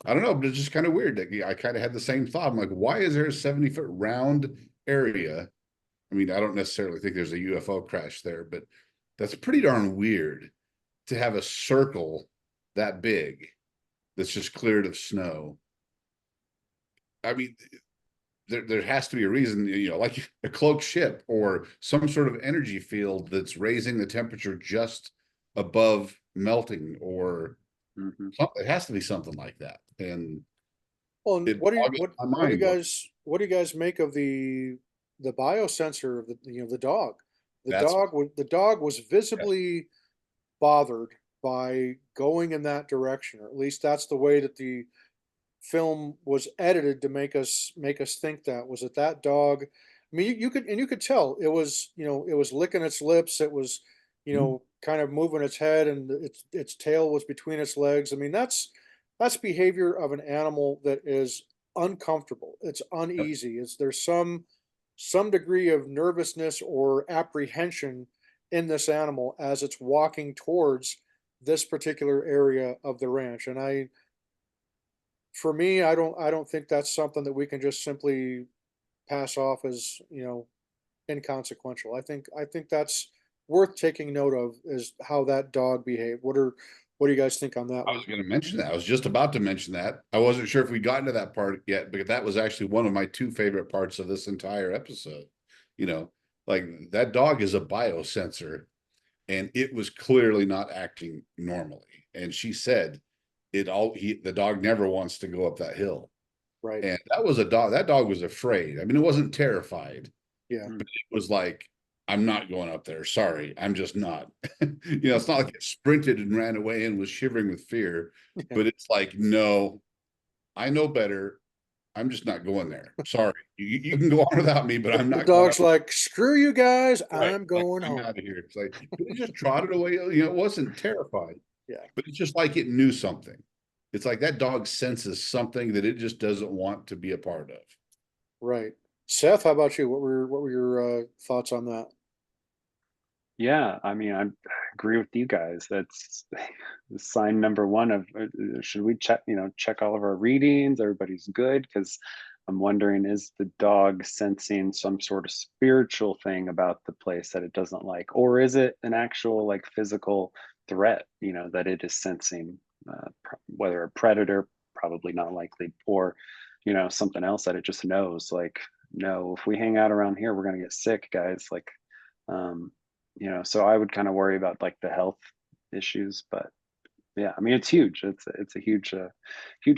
I don't know, but it's just kind of weird. I kind of had the same thought. I'm like, why is there a 70-foot round area? I mean, I don't necessarily think there's a UFO crash there, but that's pretty darn weird to have a circle that big that's just cleared of snow. I mean, there has to be a reason, like a cloaked ship or some sort of energy field that's raising the temperature just above melting, or it has to be something like that. And Well, and it boggles my mind. what do you guys make of the biosensor of the dog? That's The dog was visibly bothered by going in that direction, or at least that's the way that the film was edited to make us think that was it that dog. I mean, you could tell it was, it was licking its lips, it was, kind of moving its head, and its tail was between its legs. I mean, that's behavior of an animal that is uncomfortable. It's uneasy. It's There's some degree of nervousness or apprehension in this animal as it's walking towards this particular area of the ranch. And for me, I don't think that's something that we can just simply pass off as, inconsequential. I think that's worth taking note of, is how that dog behaved. What do you guys think on that I one? was going to mention that. I was just about to mention that. I wasn't sure if we got into that part yet, but that was actually one of my two favorite parts of this entire episode. You know, like that dog is a biosensor, and it was clearly not acting normally. And she said the dog never wants to go up that hill. Right. And that was a dog. That dog was afraid. I mean, it wasn't terrified, Yeah. but it was like, I'm not going up there. Sorry, I'm just not. It's not like it sprinted and ran away and was shivering with fear, Yeah. but it's like, no, I know better. I'm just not going there. Sorry, you can go on without me, but I'm The not going up. dog's like, screw you guys, Right, I'm like going I'm out home. of here. It's like it just trotted away. It wasn't terrified, Yeah. but it's just like it knew something. It's like that dog senses something that it just doesn't want to be a part of. Right. Seth, how about you? What were your thoughts on that? Yeah, I mean, I agree with you guys. That's sign number one of should we check all of our readings? Everybody's good, because I'm wondering, is the dog sensing some sort of spiritual thing about the place that it doesn't like, or is it an actual like physical threat? That it is sensing, whether a predator, probably not likely, or something else that it just knows. Like, no, if we hang out around here, we're gonna get sick, guys. Like, um, so I would kind of worry about like the health issues. But yeah, I mean, it's huge. It's a huge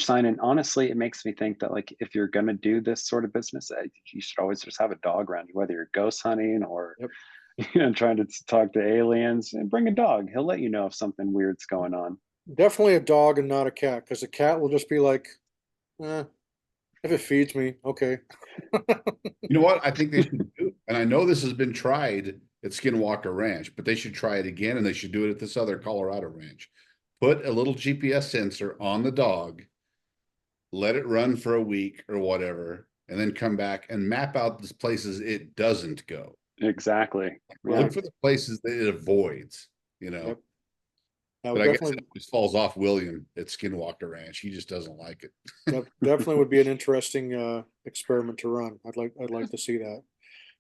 sign. And honestly, it makes me think that like if you're gonna do this sort of business, you should always just have a dog around you, whether you're ghost hunting or Yep. trying to talk to aliens. And bring a dog. He'll let you know if something weird's going on. Definitely a dog and not a cat, because a cat will just be like, eh, if it feeds me, okay. You know what? I think they should do, and I know this has been tried at Skinwalker Ranch, but they should try it again, and they should do it at this other Colorado ranch. Put a little GPS sensor on the dog, let it run for a week or whatever, and then come back and map out the places it doesn't go. Exactly. Yeah. Look for the places that it avoids, Yep. That But would I guess it definitely just falls off William at Skinwalker Ranch. He just doesn't like it. definitely would be an interesting experiment to run. I'd like to see that.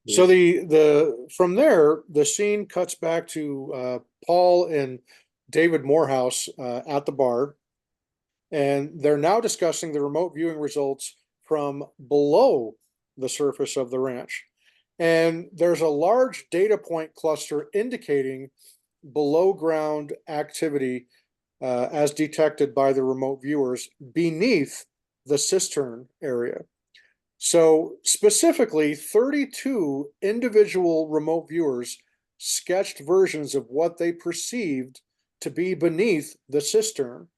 Yeah. So the from there, the scene cuts back to Paul and David Morehouse at the bar, And they're now discussing the remote viewing results from below the surface of the ranch. And there's a large data point cluster indicating below ground activity as detected by the remote viewers beneath the cistern area. So specifically, 32 individual remote viewers sketched versions of what they perceived to be beneath the cistern.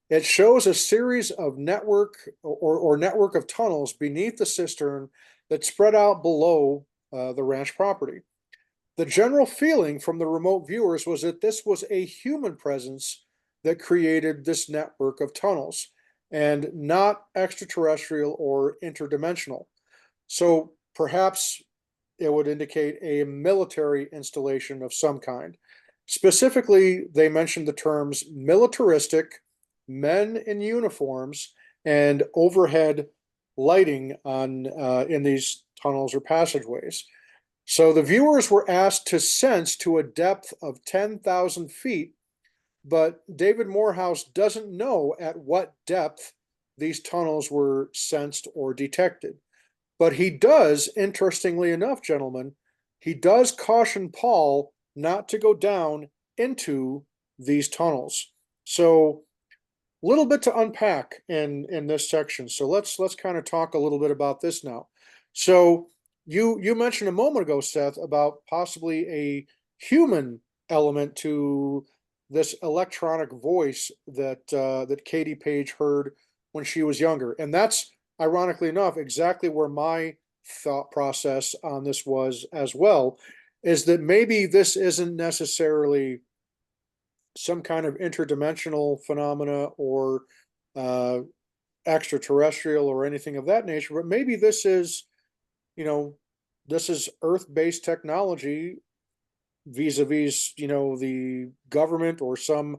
It shows a series of network of tunnels beneath the cistern that spread out below the ranch property. The general feeling from the remote viewers was that this was a human presence that created this network of tunnels and not extraterrestrial or interdimensional. So perhaps it would indicate a military installation of some kind. Specifically, they mentioned the terms militaristic, men in uniforms, and overhead lighting on in these tunnels or passageways. So the viewers were asked to sense to a depth of 10,000 feet, but David Morehouse doesn't know at what depth these tunnels were sensed or detected. But he does, interestingly enough, gentlemen, he does caution Paul not to go down into these tunnels. So a little bit to unpack in this section. So let's kind of talk a little bit about this now. So you mentioned a moment ago, Seth, about possibly a human element to this electronic voice that Katie Page heard when she was younger, and that's ironically enough exactly where my thought process on this was as well. Is that maybe this isn't necessarily some kind of interdimensional phenomena or uh, extraterrestrial or anything of that nature, but maybe this is, you know, this is Earth-based technology vis-a-vis, the government or some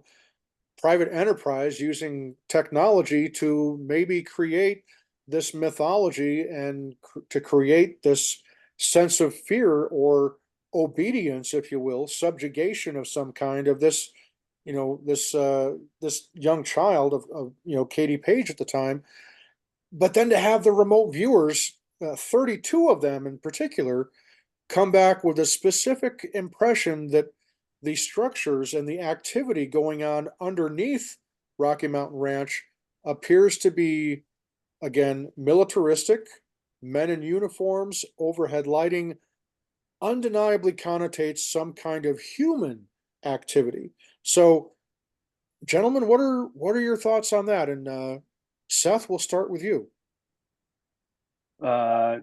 private enterprise using technology to maybe create this mythology and to create this sense of fear or obedience, if you will, subjugation of some kind of this, this young child of Katie Page at the time. But then to have the remote viewers, 32 of them in particular, come back with a specific impression that the structures and the activity going on underneath Rocky Mountain Ranch appears to be, again, militaristic, men in uniforms, overhead lighting, undeniably connotates some kind of human activity. So, gentlemen, what are your thoughts on that? And Seth, we'll start with you. uh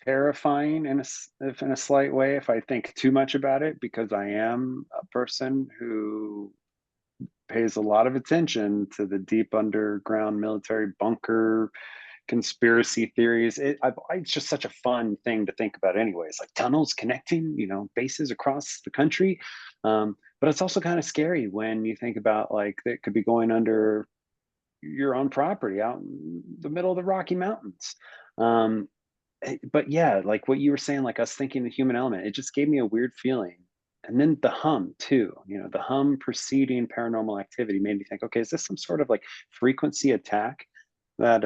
Terrifying in if in a slight way if I think too much about it, because I am a person who pays a lot of attention to the deep underground military bunker conspiracy theories. It's just such a fun thing to think about anyways, like tunnels connecting, bases across the country. But it's also kind of scary when you think about like that could be going under your own property out in the middle of the Rocky Mountains. um, but yeah, like what you were saying, like us thinking the human element, it just gave me a weird feeling. And then the hum too, the hum preceding paranormal activity made me think, okay, is this some sort of like frequency attack that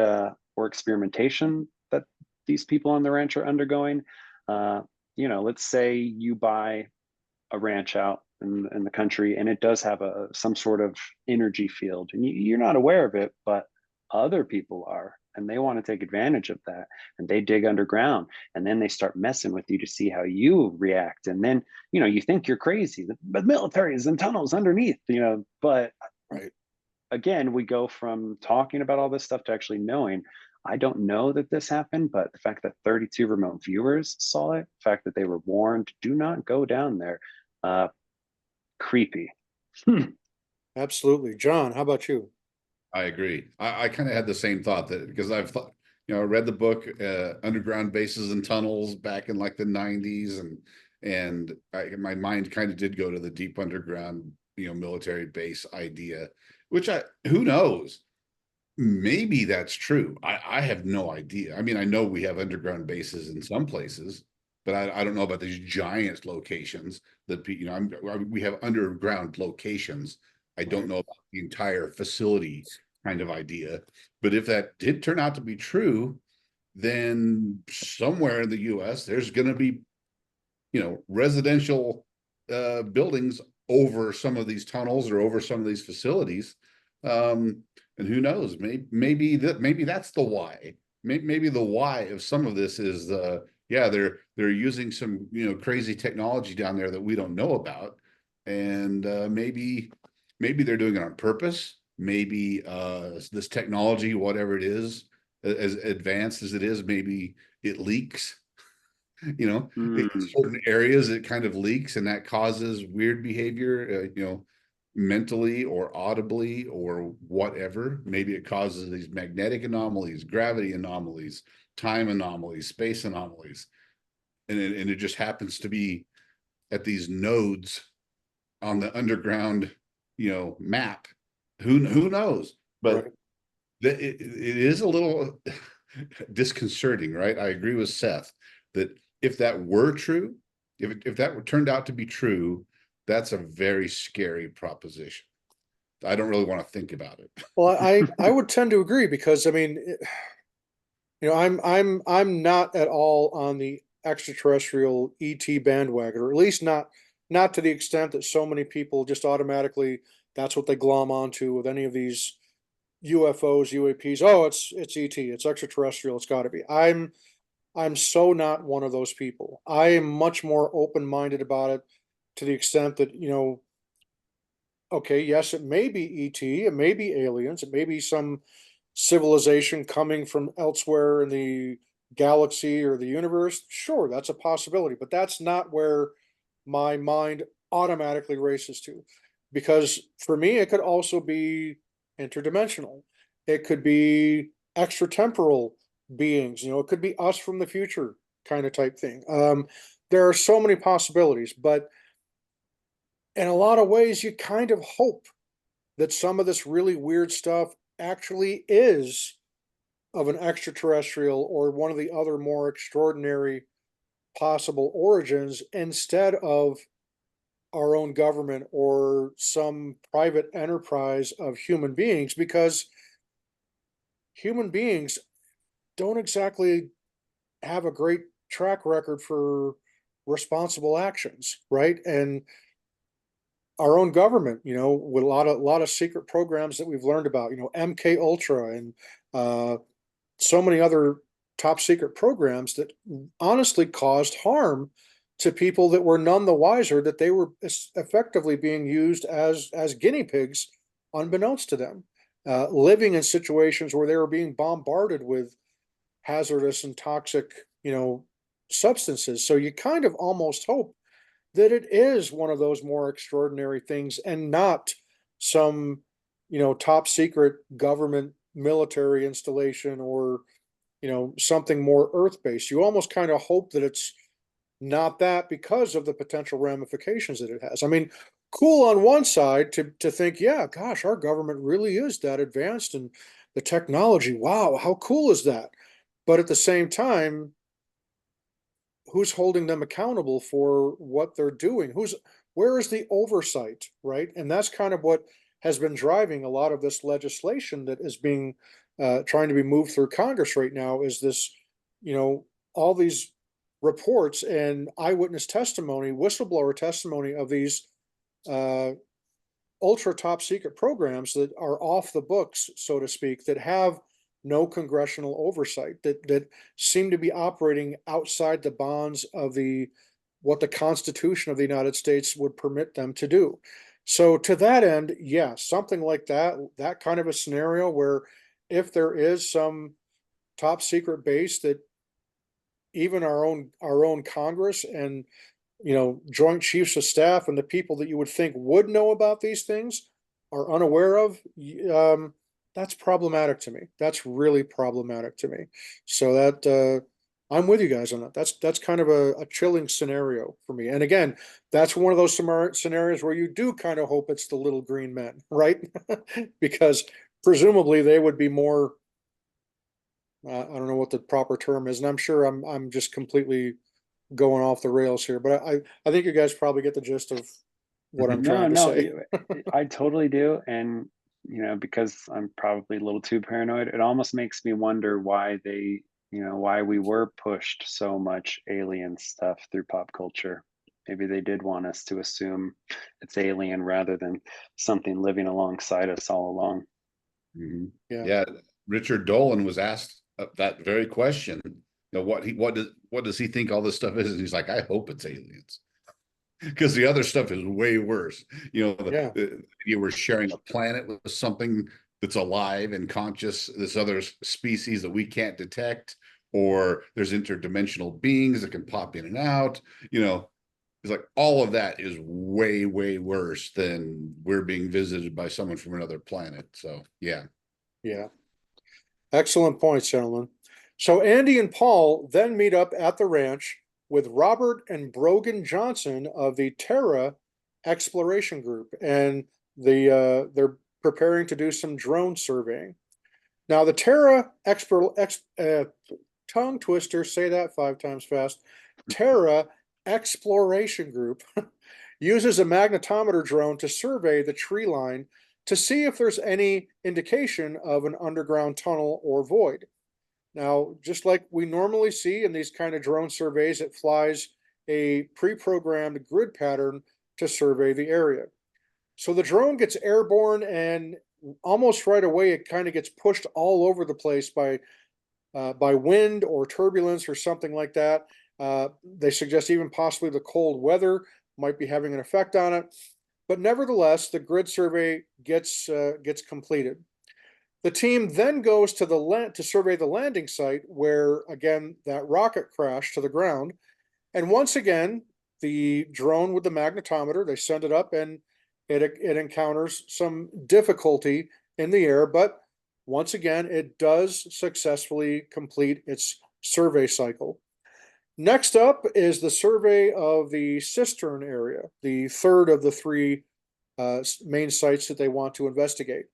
or experimentation that these people on the ranch are undergoing? Let's say you buy a ranch out in the country and it does have some sort of energy field and you're not aware of it, but other people are, and they want to take advantage of that, and they dig underground and then they start messing with you to see how you react. And then you think you're crazy, but military is in tunnels underneath, but Right. again, we go from talking about all this stuff to actually knowing. I don't know that this happened, but the fact that 32 remote viewers saw it, the fact that they were warned, do not go down there. uh Creepy. Absolutely. John, how about you? I agree. I kind of had the same thought that because I've thought, I read the book Underground Bases and Tunnels back in like the 90s, and my mind kind of did go to the deep underground, military base idea, which who knows? Maybe that's true. I have no idea. I mean, I know we have underground bases in some places, but I don't know about these giant locations that, we have underground locations. I don't Right. know about the entire facility kind of idea. But if that did turn out to be true, then somewhere in the US, there's going to be, residential buildings over some of these tunnels or over some of these facilities. And who knows, maybe that's the why. Maybe the why of some of this is they're using some crazy technology down there that we don't know about, and maybe they're doing it on purpose. Maybe this technology, whatever it is, as advanced as it is, maybe it leaks. In certain areas it kind of leaks, and that causes weird behavior, mentally or audibly or whatever. Maybe it causes these magnetic anomalies, gravity anomalies, time anomalies, space anomalies, and it just happens to be at these nodes on the underground, map. Who knows? But Right. it is a little disconcerting, right? I agree with Seth that if that were true, if that turned out to be true, that's a very scary proposition. I don't really want to think about it. Well, I would tend to agree because I mean, I'm not at all on the extraterrestrial ET bandwagon, or at least not to the extent that so many people just automatically that's what they glom onto with any of these UFOs, UAPs. Oh, it's ET, it's extraterrestrial, it's got to be. I'm so not one of those people. I am much more open-minded about it to the extent that, okay, yes, it may be ET, it may be aliens, it may be some civilization coming from elsewhere in the galaxy or the universe. Sure, that's a possibility, but that's not where my mind automatically races to. Because for me, it could also be interdimensional. It could be extratemporal beings, it could be us from the future kind of type thing. There are so many possibilities, but in a lot of ways, you kind of hope that some of this really weird stuff actually is of an extraterrestrial or one of the other more extraordinary possible origins instead of our own government or some private enterprise of human beings, because human beings don't exactly have a great track record for responsible actions, right? And our own government, with a lot of secret programs that we've learned about, MK Ultra and so many other top secret programs that honestly caused harm to people that were none the wiser that they were effectively being used as guinea pigs, unbeknownst to them, living in situations where they were being bombarded with hazardous and toxic, substances. So you kind of almost hope that it is one of those more extraordinary things and not some, top secret government military installation or, something more earth based. You almost kind of hope that it's not that because of the potential ramifications that it has. I mean, cool on one side to think, yeah, gosh, our government really is that advanced and the technology, wow, how cool is that? But at the same time, who's holding them accountable for what they're doing? Where is the oversight, right? And that's kind of what has been driving a lot of this legislation that is being trying to be moved through Congress right now. Is this, all these reports and eyewitness testimony, whistleblower testimony of these uh, ultra top secret programs that are off the books, so to speak, that have no congressional oversight, that seem to be operating outside the bonds of the what the Constitution of the United States would permit them to do. So to that end, yeah, something like that kind of a scenario where if there is some top secret base that even our own Congress and Joint Chiefs of Staff and the people that you would think would know about these things are unaware of, that's problematic to me. That's really problematic to me. So that I'm with you guys on that. That's kind of a chilling scenario for me. And again, that's one of those scenarios where you do kind of hope it's the little green men, right? Because presumably they would be more. I don't know what the proper term is, and I'm sure I'm just completely going off the rails here, but I think you guys probably get the gist of what I'm No, trying to no, say. I totally do. And because I'm probably a little too paranoid, it almost makes me wonder why why we were pushed so much alien stuff through pop culture. Maybe they did want us to assume it's alien rather than something living alongside us all along. Mhm. Yeah. Yeah, Richard Dolan was asked that very question. What does he think all this stuff is? And he's like, I hope it's aliens, because the other stuff is way worse. Yeah. You were sharing a planet with something that's alive and conscious, this other species that we can't detect, or there's interdimensional beings that can pop in and out. It's like all of that is way, way worse than we're being visited by someone from another planet. So yeah. Yeah. Excellent points, gentlemen. So Andy and Paul then meet up at the ranch with Robert and Brogan Johnson of the Terra Exploration Group, and they're preparing to do some drone surveying. Now, the tongue twister, say that 5 times fast. Terra Exploration Group uses a magnetometer drone to survey the tree line to see if there's any indication of an underground tunnel or void. Now, just like we normally see in these kind of drone surveys, it flies a pre-programmed grid pattern to survey the area. So the drone gets airborne, and almost right away it kind of gets pushed all over the place by wind or turbulence or something like that. They suggest even possibly the cold weather might be having an effect on it. But nevertheless, the grid survey gets completed. The team then goes to survey the landing site where, again, that rocket crashed to the ground. And once again, the drone with the magnetometer, they send it up, and it encounters some difficulty in the air. But once again, it does successfully complete its survey cycle. Next up is the survey of the cistern area, the third of the three main sites that they want to investigate.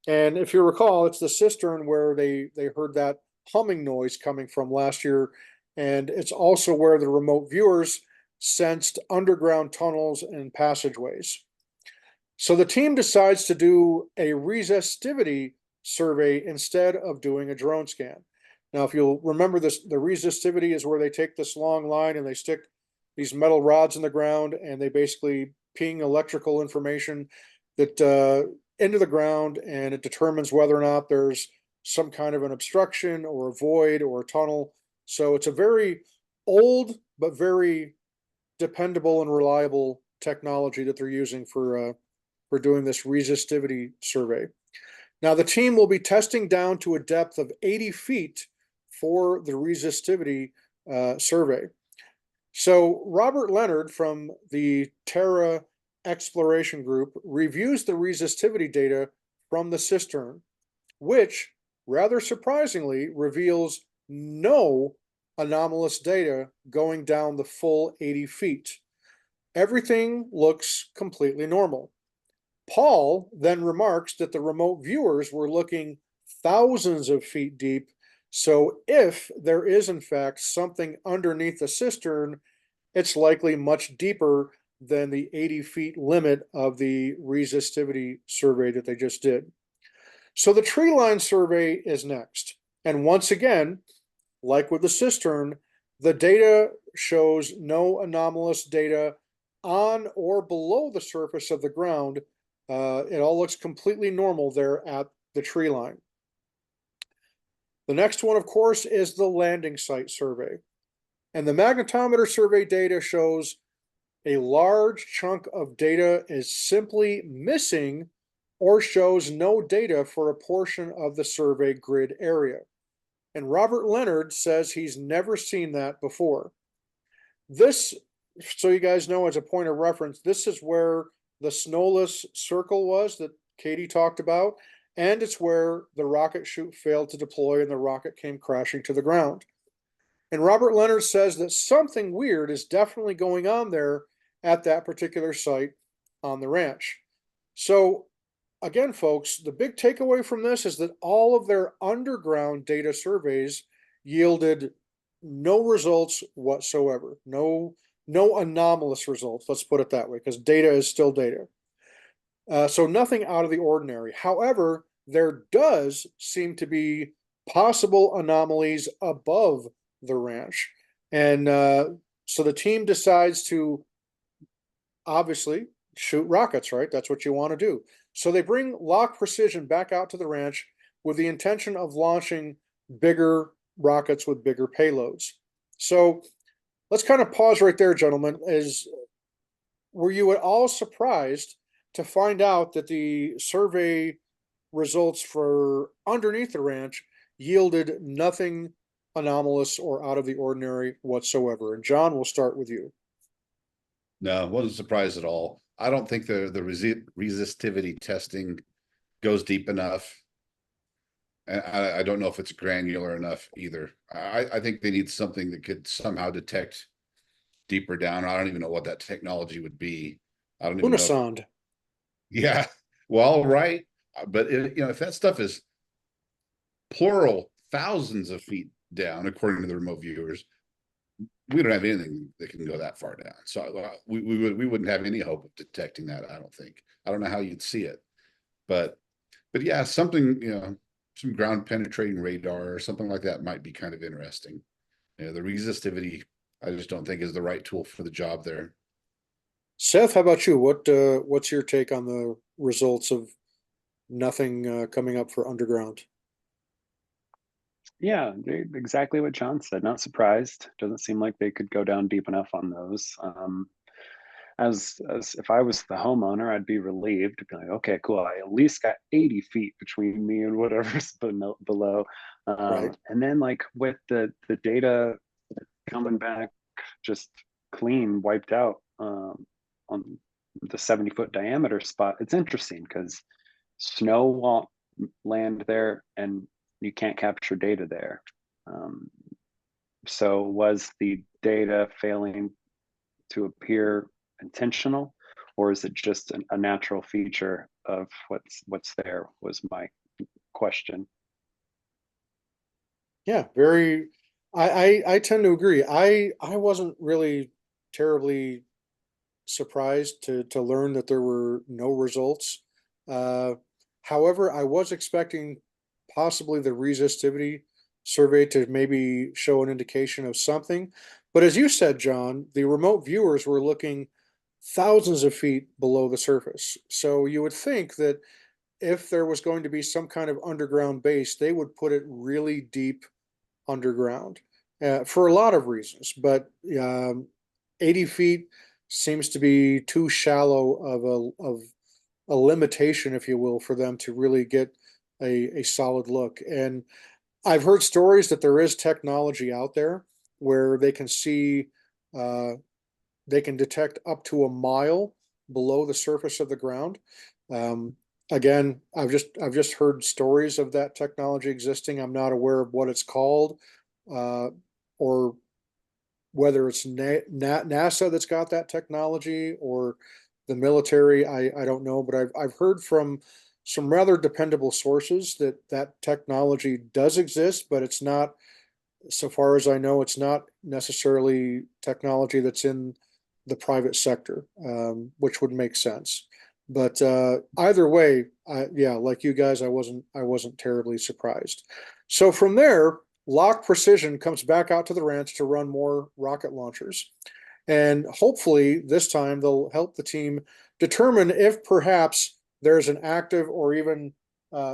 And if you recall, it's the cistern where they heard that humming noise coming from last year. And it's also where the remote viewers sensed underground tunnels and passageways. So the team decides to do a resistivity survey instead of doing a drone scan. Now, if you'll remember this, the resistivity is where they take this long line and they stick these metal rods in the ground, and they basically ping electrical information that into the ground, and it determines whether or not there's some kind of an obstruction or a void or a tunnel. So it's a very old but very dependable and reliable technology that they're using for doing this resistivity survey. Now, the team will be testing down to a depth of 80 feet for the resistivity survey. So Robert Leonard from the Terra Exploration Group reviews the resistivity data from the cistern, which rather surprisingly reveals no anomalous data going down the full 80 feet. Everything looks completely normal. Paul then remarks that the remote viewers were looking thousands of feet deep. So if there is in fact something underneath the cistern, it's likely much deeper than the 80 feet limit of the resistivity survey that they just did. So the tree line survey is next. And once again, like with the cistern, the data shows no anomalous data on or below the surface of the ground. It all looks completely normal there at the tree line. The next one, of course, is the landing site survey. And the magnetometer survey data shows a large chunk of data is simply missing or shows no data for a portion of the survey grid area. And Robert Leonard says he's never seen that before. This, so you guys know, as a point of reference, this is where the snowless circle was that Katie talked about, and it's where the rocket chute failed to deploy and the rocket came crashing to the ground. And Robert Leonard says that something weird is definitely going on there at that particular site on the ranch. So again, folks, the big takeaway from this is that all of their underground data surveys yielded no results whatsoever. No anomalous results, let's put it that way, because data is still data. So nothing out of the ordinary. However, there does seem to be possible anomalies above the ranch. And so the team decides to obviously shoot rockets, right? That's what you want to do. So they bring Lock Precision back out to the ranch with the intention of launching bigger rockets with bigger payloads. So let's kind of pause right there, gentlemen. Were you at all surprised to find out that the survey results for underneath the ranch yielded nothing anomalous or out of the ordinary whatsoever? And John, we'll start with you. No, wasn't surprised at all. I don't think the resistivity testing goes deep enough. And I don't know if it's granular enough either. I think they need something that could somehow detect deeper down. I don't even know what that technology would be. I don't even know. Unisond. Yeah, well, right. But if that stuff is plural thousands of feet down, according to the remote viewers, we don't have anything that can go that far down. So we wouldn't have any hope of detecting that. I don't think. I don't know how you'd see it, but yeah, something, some ground penetrating radar or something like that might be kind of interesting. The resistivity, I just don't think is the right tool for the job there. Seth, how about you? What's your take on the results of nothing coming up for underground? Yeah, exactly what John said. Not surprised. Doesn't seem like they could go down deep enough on those. As if I was the homeowner, I'd be relieved to be like, okay, cool. I at least got 80 feet between me and whatever's below. Right. And then like with the data coming back just clean, wiped out on the 70-foot diameter spot, it's interesting because snow won't land there and you can't capture data there. So was the data failing to appear intentional, or is it just a natural feature of what's there? Was my question. Yeah, very. I tend to agree. I wasn't really terribly surprised to learn that there were no results. Uh, However, I was expecting possibly the resistivity survey to maybe show an indication of something. But as you said, John, the remote viewers were looking thousands of feet below the surface. So you would think that if there was going to be some kind of underground base, they would put it really deep underground for a lot of reasons. But 80 feet seems to be too shallow of a limitation, if you will, for them to really get a solid look. And I've heard stories that there is technology out there where they can see, they can detect up to a mile below the surface of the ground. Um, Again, I've just heard stories of that technology existing. I'm not aware of what it's called, uh, or whether it's NASA that's got that technology or the military. I don't know, but I've heard from some rather dependable sources that that technology does exist, but it's not, so far as I know, it's not necessarily technology that's in the private sector, which would make sense. But either way, yeah, like you guys, I wasn't terribly surprised. So from there, Lock Precision comes back out to the ranch to run more rocket launchers, and hopefully this time they'll help the team determine if perhaps there's an active or even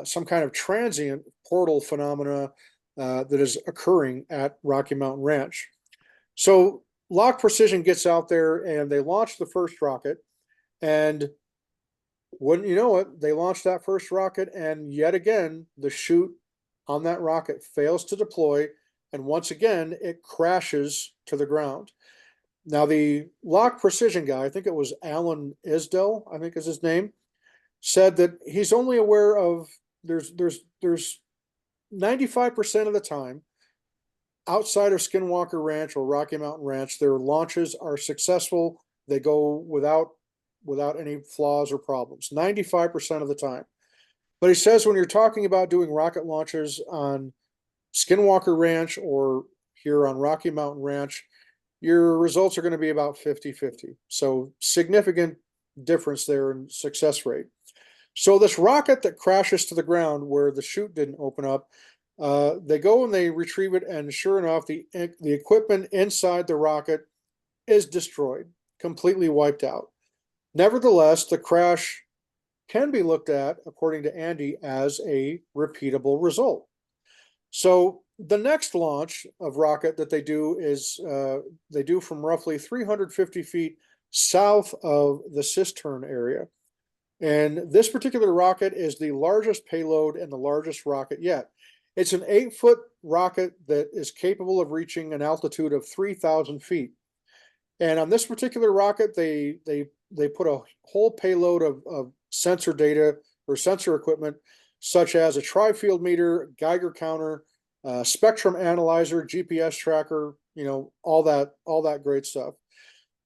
some kind of transient portal phenomena that is occurring at Rocky Mountain Ranch. So Lock Precision gets out there and they launch the first rocket. And wouldn't you know it, they launch that first rocket, and yet again, the chute on that rocket fails to deploy. And once again, it crashes to the ground. Now, the Lock Precision guy, I think it was Alan Isdell, I think is his name, said that he's only aware of there's 95% of the time outside of Skinwalker Ranch or Rocky Mountain Ranch, their launches are successful. They go without any flaws or problems 95% of the time. But he says when you're talking about doing rocket launches on Skinwalker Ranch or here on Rocky Mountain Ranch, your results are going to be about 50-50. So significant difference there in success rate. So this rocket that crashes to the ground where the chute didn't open up, they go and they retrieve it, and sure enough, the equipment inside the rocket is destroyed, completely wiped out. Nevertheless, the crash can be looked at, according to Andy, as a repeatable result. So the next launch of rocket that they do is they do from roughly 350 feet south of the cistern area. And this particular rocket is the largest payload and the largest rocket yet. It's an 8-foot rocket that is capable of reaching an altitude of 3,000 feet. And on this particular rocket, they put a whole payload of sensor data or sensor equipment, such as a tri-field meter, Geiger counter, spectrum analyzer, GPS tracker, all that great stuff.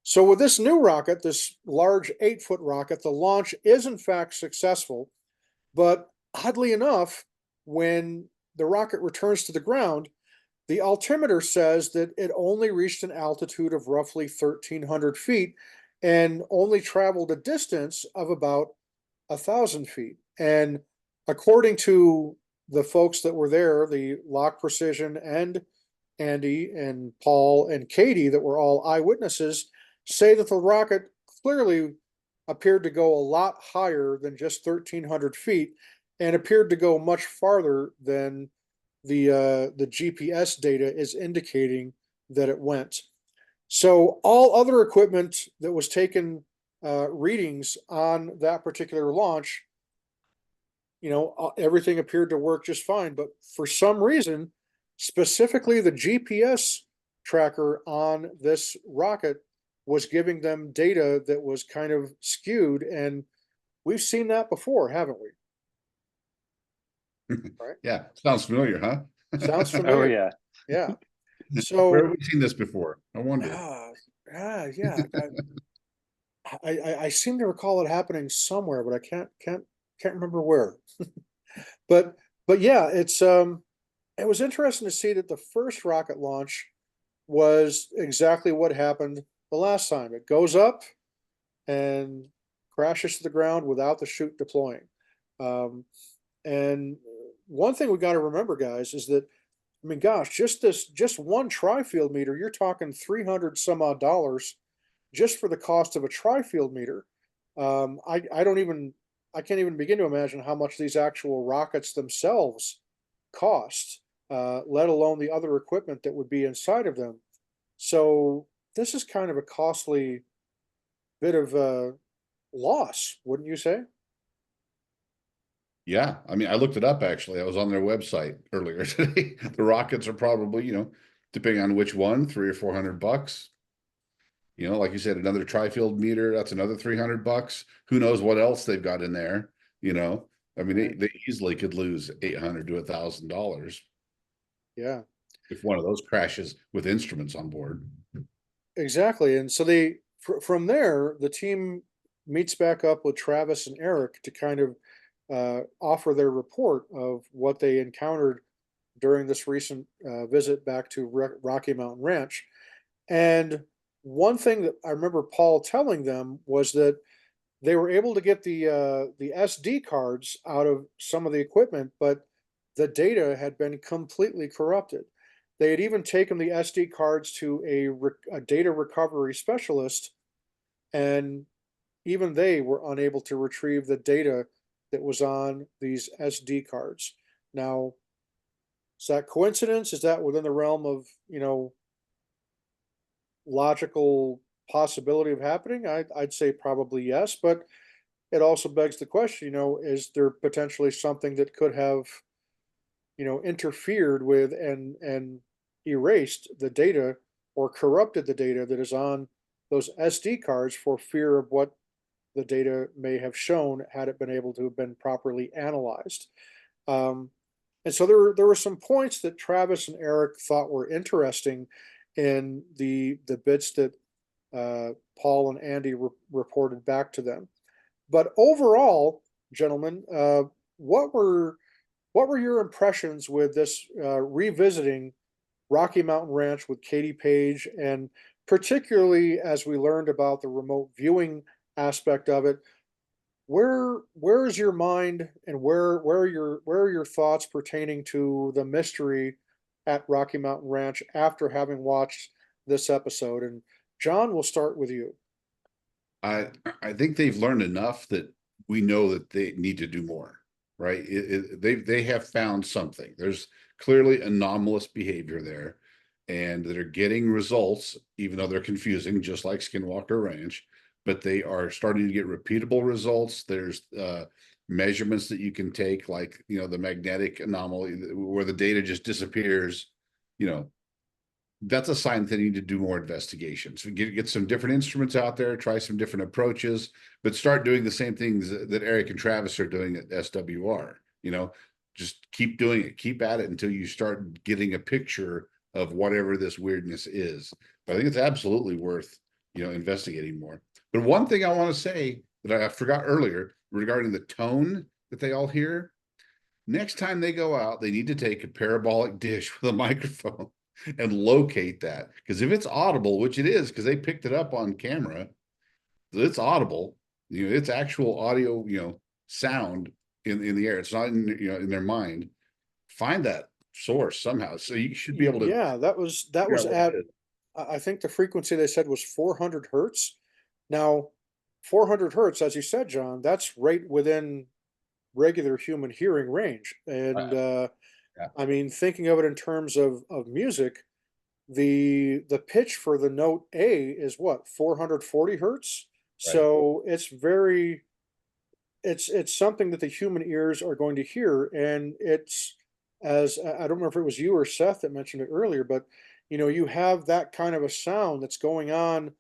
So with this new rocket, this large 8-foot rocket, the launch is in fact successful. But oddly enough, when the rocket returns to the ground, the altimeter says that it only reached an altitude of roughly 1,300 feet and only traveled a distance of about 1,000 feet. And according to the folks that were there, the Lock Precision and Andy and Paul and Katie, that were all eyewitnesses, say that the rocket clearly appeared to go a lot higher than just 1,300 feet and appeared to go much farther than the GPS data is indicating that it went. So all other equipment that was taken readings on that particular launch, everything appeared to work just fine. But for some reason, specifically the GPS tracker on this rocket was giving them data that was kind of skewed, and we've seen that before, haven't we? Right? Yeah, sounds familiar, huh? Sounds Oh familiar. yeah. Yeah. Where So, have we seen this before? I wonder. yeah, I seem to recall it happening somewhere, but I can't remember where. But yeah, it was interesting to see that the first rocket launch was exactly what happened the last time. It goes up and crashes to the ground without the chute deploying. Um, and one thing we got to remember, guys, is that, I mean, gosh, just one tri-field meter, you're talking 300 some odd dollars just for the cost of a tri-field meter. I don't even, I can't even begin to imagine how much these actual rockets themselves cost, let alone the other equipment that would be inside of them. So this is kind of a costly bit of loss, wouldn't you say? Yeah, I mean, I looked it up actually. I was on their website earlier today. The rockets are probably, depending on which one, 300 or 400 bucks. Like you said, another tri-field meter, that's another 300 bucks. Who knows what else they've got in there, you know? I mean, Right. they easily could lose 800 to $1,000 Yeah, if one of those crashes with instruments on board. exactly. And so from there, the team meets back up with Travis and Eric to kind of offer their report of what they encountered during this recent visit back to Rocky Mountain Ranch. And one thing that I remember Paul telling them was that they were able to get the SD cards out of some of the equipment, but the data had been completely corrupted. They had even taken the SD cards to a data recovery specialist, and even they were unable to retrieve the data that was on these SD cards. Now, is that coincidence? Is that within the realm of, logical possibility of happening? I'd say probably yes, but it also begs the question, is there potentially something that could have, interfered with and erased the data or corrupted the data that is on those SD cards for fear of what the data may have shown had it been able to have been properly analyzed. Um, and so there were some points that Travis and Eric thought were interesting in the bits that Paul and Andy reported back to them. But overall, gentlemen, what were your impressions with this revisiting Rocky Mountain Ranch with Katie Page, and particularly as we learned about the remote viewing aspect of it? where is your mind, and where are your thoughts pertaining to the mystery at Rocky Mountain Ranch after having watched this episode? And John, we'll start with you. I I think they've learned enough that we know that they need to do more, right? They have found something. There's clearly anomalous behavior there, and that are getting results, even though they're confusing, just like Skinwalker Ranch. But they are starting to get repeatable results. There's measurements that you can take, like the magnetic anomaly where the data just disappears. You know, that's a sign that they need to do more investigations. Get some different instruments out there, try some different approaches, but start doing the same things that Eric and Travis are doing at SWR. Just keep doing it, keep at it until you start getting a picture of whatever this weirdness is. But I think it's absolutely worth investigating more. But one thing I want to say that I forgot earlier regarding the tone that they all hear. Next time they go out, they need to take a parabolic dish with a microphone and locate that. Because if it's audible, which it is, because they picked it up on camera, it's audible. It's actual audio, sound in the air. It's not in their mind. Find that source somehow. So you should be able to Yeah, that figure was out what it at, is. I think the frequency they said was 400 hertz. Now, 400 hertz, as you said, John, that's right within regular human hearing range. And Yeah, I mean, thinking of it in terms of music, the pitch for the note A is what, 440 hertz. right. So it's something that the human ears are going to hear, and it's, as I don't remember if it was you or Seth that mentioned it earlier, but you have that kind of a sound that's going on.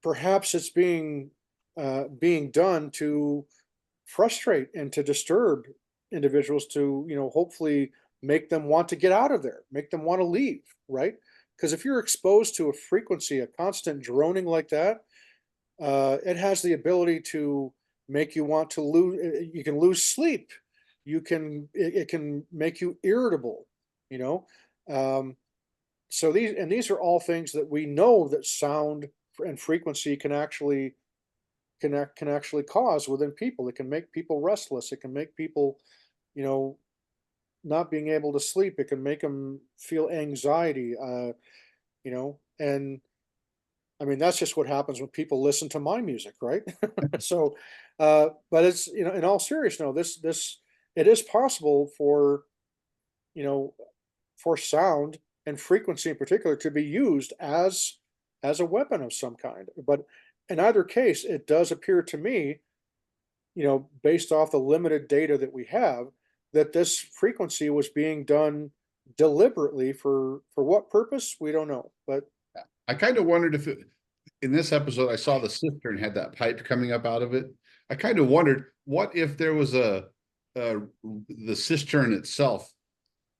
Perhaps it's being done to frustrate and to disturb individuals, to hopefully make them want to get out of there, make them want to leave, right? Because if you're exposed to a frequency, a constant droning like that, it has the ability to make you want to lose. You can lose sleep. It can make you irritable. You know, um, so these are all things that we know that sound and frequency can actually cause within people. It can make people restless. It can make people, you know, not being able to sleep. It can make them feel anxiety. And I mean, that's just what happens when people listen to my music, right? So, but it's, in all seriousness, no, this it is possible for, you know, for sound and frequency in particular to be used as a weapon of some kind. But in either case, it does appear to me, based off the limited data that we have, that this frequency was being done deliberately. For what purpose, we don't know. But I kind of wondered if in this episode I saw the cistern had that pipe coming up out of it. I kind of wondered what if there was the cistern itself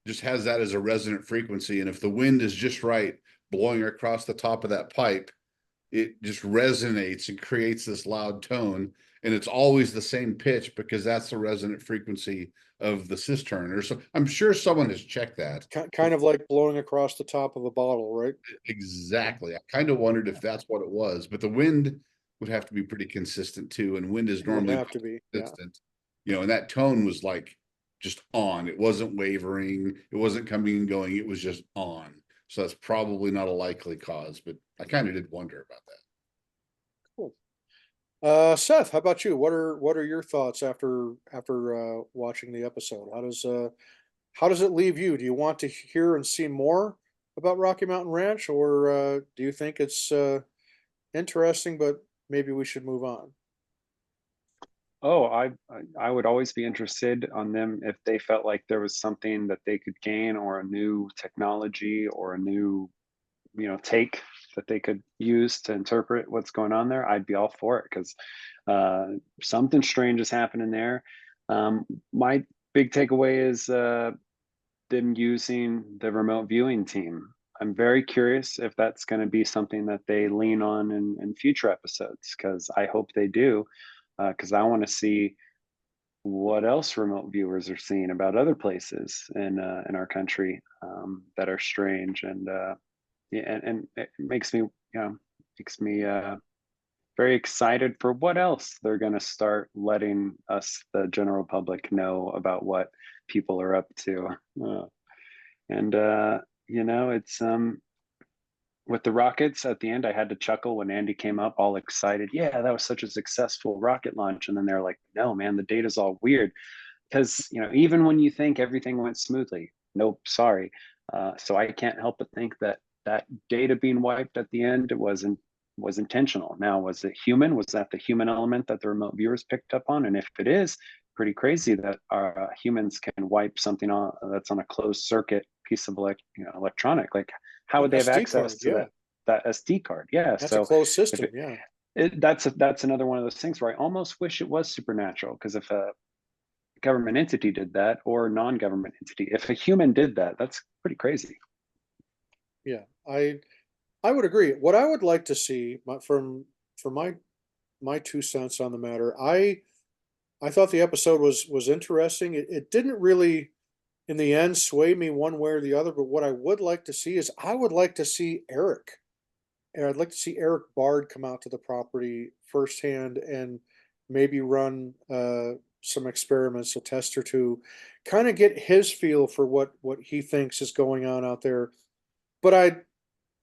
just has that as a resonant frequency, and if the wind is just right blowing across the top of that pipe, it just resonates and creates this loud tone, and it's always the same pitch because that's the resonant frequency of the cistern. Or so I'm sure someone has checked that. kind of like blowing across the top of a bottle, right? Exactly. I kind of wondered if that's what it was, but the wind would have to be pretty consistent too. And wind is It would normally have to be, yeah. consistent, and that tone was like just on. It wasn't wavering. It wasn't coming and going. It was just on. So that's probably not a likely cause, but I kind of did wonder about that. Cool. Seth, how about you? What are your thoughts after watching the episode? How does it leave you? Do you want to hear and see more about Rocky Mountain Ranch, or do you think it's interesting, but maybe we should move on? Oh, I would always be interested on them if they felt like there was something that they could gain, or a new technology, or a new, take that they could use to interpret what's going on there. I'd be all for it, because something strange is happening there. My big takeaway is them using the remote viewing team. I'm very curious if that's going to be something that they lean on in future episodes, because I hope they do, because I want to see what else remote viewers are seeing about other places in our country, that are strange, and yeah, and it makes me, makes me very excited for what else they're going to start letting us, the general public, know about what people are up to. And you know, it's with the rockets at the end, I had to chuckle when Andy came up all excited. Yeah, that was such a successful rocket launch. And then they're like, no, man, the data's all weird. Because, you know, even when you think everything went smoothly, nope, sorry. So I can't help but think that that data being wiped at the end was intentional. Now, was it human? Was that the human element that the remote viewers picked up on? And if it is, pretty crazy that our humans can wipe something on that's on a closed circuit piece of electronic. Like, how An would they have SD access card, to yeah. that SD card? Yeah. That's a So closed if system, yeah. that's another one of those things where I almost wish it was supernatural, because if a government entity did that, or non-government entity, if a human did that, that's pretty crazy. Yeah. I would agree. What I would like to see from my 2 cents on the matter, I thought the episode was interesting. It didn't really in the end sway me one way or the other, but what I would like to see is I would like to see Eric. And I'd like to see Eric Bard come out to the property firsthand and maybe run some experiments, a test or two, kind of get his feel for what he thinks is going on out there. But I'd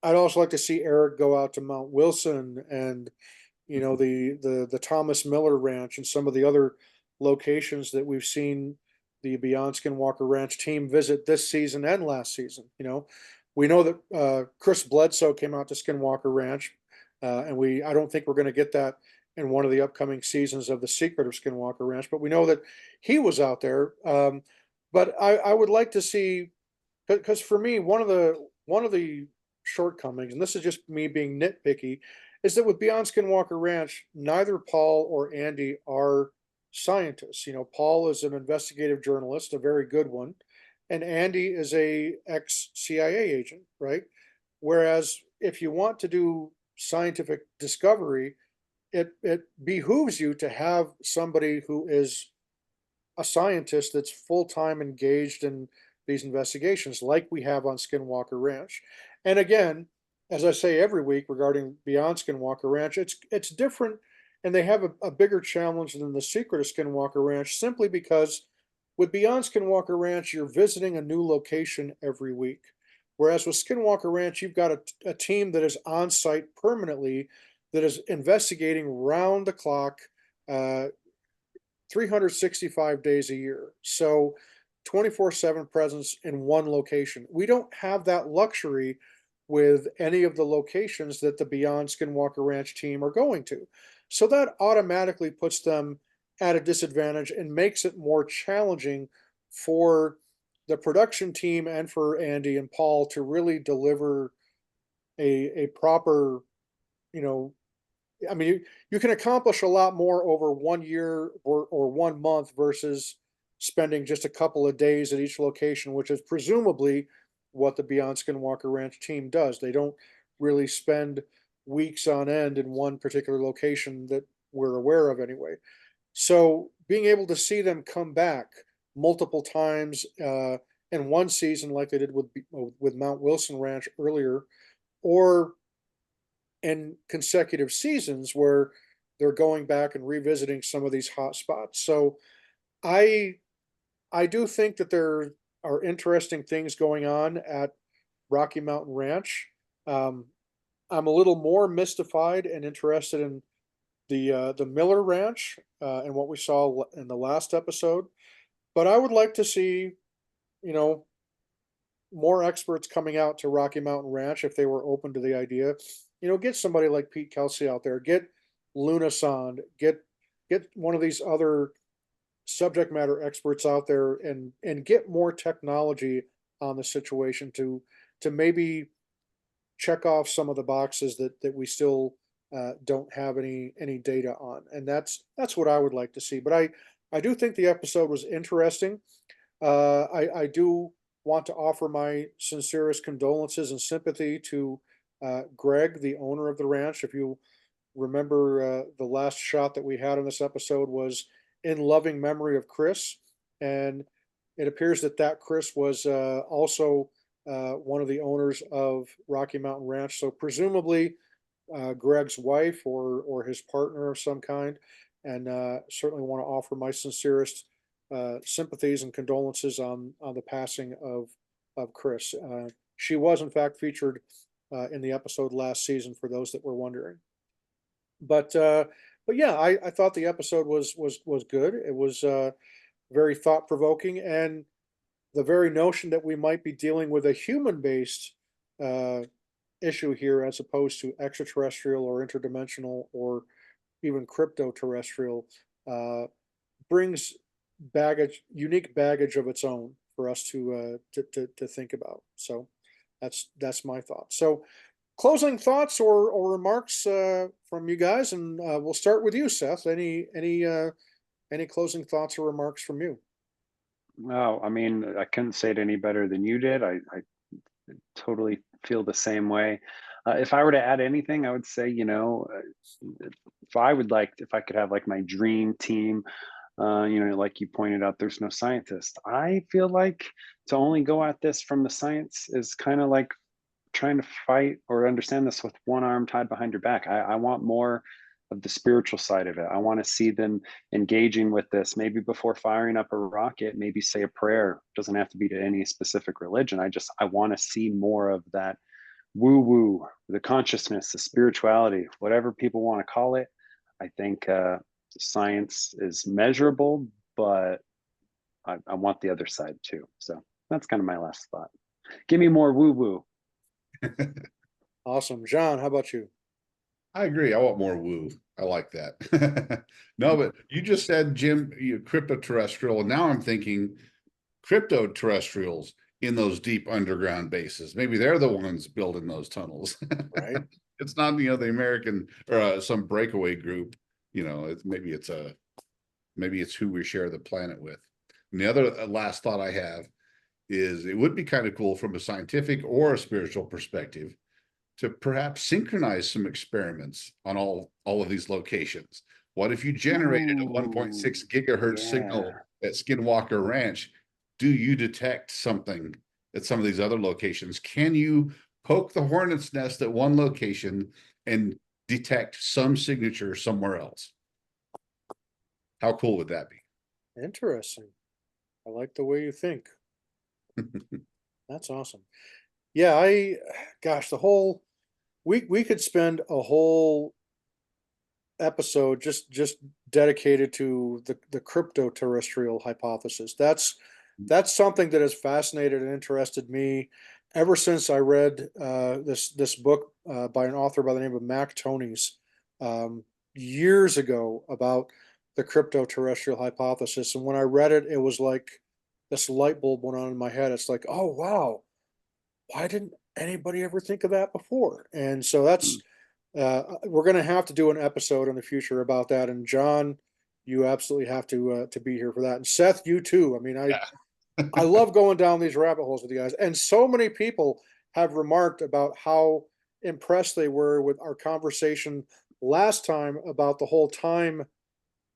also like to see Eric go out to Mount Wilson and the Thomas Miller Ranch and some of the other locations that we've seen the Beyond Skinwalker Ranch team visit this season and last season. We know that Chris Bledsoe came out to Skinwalker Ranch, and I don't think we're going to get that in one of the upcoming seasons of The Secret of Skinwalker Ranch, but we know that he was out there. But I would like to see, because for me, one of the shortcomings, and this is just me being nitpicky, is that with Beyond Skinwalker Ranch, neither Paul or Andy are scientists. Paul is an investigative journalist, a very good one, and Andy is a ex-CIA agent, right? Whereas if you want to do scientific discovery, it behooves you to have somebody who is a scientist that's full-time engaged in these investigations like we have on Skinwalker Ranch. And again, as I say every week regarding Beyond Skinwalker Ranch, it's different, and they have a bigger challenge than The Secret of Skinwalker Ranch simply because with Beyond Skinwalker Ranch, you're visiting a new location every week. Whereas with Skinwalker Ranch, you've got a team that is on site permanently, that is investigating round the clock, uh, 365 days a year. So 24/7 presence in one location. We don't have that luxury with any of the locations that the Beyond Skinwalker Ranch team are going to. So that automatically puts them at a disadvantage and makes it more challenging for the production team and for Andy and Paul to really deliver a proper, you know, I mean, you can accomplish a lot more over 1 year or 1 month versus spending just a couple of days at each location, which is presumably what the Beyond Skinwalker Ranch team does. They don't really spend weeks on end in one particular location that we're aware of anyway. So being able to see them come back multiple times in one season, like they did with Mount Wilson Ranch earlier, or in consecutive seasons where they're going back and revisiting some of these hot spots. So I I do think that there are interesting things going on at Rocky Mountain Ranch. Um, I'm a little more mystified and interested in the Miller Ranch and what we saw in the last episode. But I would like to see, you know, more experts coming out to Rocky Mountain Ranch if they were open to the idea. Get somebody like Pete Kelsey out there, get Lunasond, get one of these other subject matter experts out there and get more technology on the situation to maybe check off some of the boxes that we still don't have any data on, and that's what I would like to see. But I do think the episode was interesting. I do want to offer my sincerest condolences and sympathy to Greg, the owner of the ranch. If you remember, the last shot that we had in this episode was in loving memory of Chris, and it appears that Chris was also one of the owners of Rocky Mountain Ranch. So presumably, Greg's wife or his partner of some kind, and certainly want to offer my sincerest sympathies and condolences on the passing of Chris. She was in fact featured in the episode last season for those that were wondering. But but yeah, I thought the episode was good. It was very thought provoking, and the very notion that we might be dealing with a human based uh, issue here as opposed to extraterrestrial or interdimensional or even crypto terrestrial uh, brings unique baggage of its own for us to think about. So that's my thought. So closing thoughts or remarks from you guys, and we'll start with you, Seth. Any closing thoughts or remarks from you? Well, I mean, I couldn't say it any better than you did. I totally feel the same way. If I were to add anything, I would say, if I could have like my dream team, like you pointed out, there's no scientist. I feel like to only go at this from the science is kind of like trying to fight or understand this with one arm tied behind your back. I want more of the spiritual side of it. I want to see them engaging with this, maybe before firing up a rocket, maybe say a prayer. Doesn't have to be to any specific religion. I want to see more of that woo woo, the consciousness, the spirituality, whatever people want to call it. I think science is measurable, but I want the other side too. So that's kind of my last thought. Give me more woo woo. Awesome, John. How about you? I agree. I want more woo. I like that. No, but you just said, Jim, crypto terrestrial, and now I'm thinking crypto terrestrials in those deep underground bases. Maybe they're the ones building those tunnels. Right. It's not, the American or some breakaway group. Maybe it's who we share the planet with. And the other last thought I have is it would be kind of cool from a scientific or a spiritual perspective to perhaps synchronize some experiments on all of these locations. What if you generated a 1.6 gigahertz signal at Skinwalker Ranch? Do you detect something at some of these other locations? Can you poke the hornet's nest at one location and detect some signature somewhere else? How cool would that be? Interesting. I like the way you think. That's awesome. Yeah, gosh, we could spend a whole episode just dedicated to the crypto terrestrial hypothesis. That's something that has fascinated and interested me ever since I read this book by an author by the name of Mac Tonnies years ago about the crypto terrestrial hypothesis. And when I read it, it was like this light bulb went on in my head. It's like, oh wow, why didn't anybody ever think of that before? And so that's we're going to have to do an episode in the future about that. And John, you absolutely have to be here for that. And Seth, you too. I mean, Yeah. I love going down these rabbit holes with you guys. And so many people have remarked about how impressed they were with our conversation last time about the whole time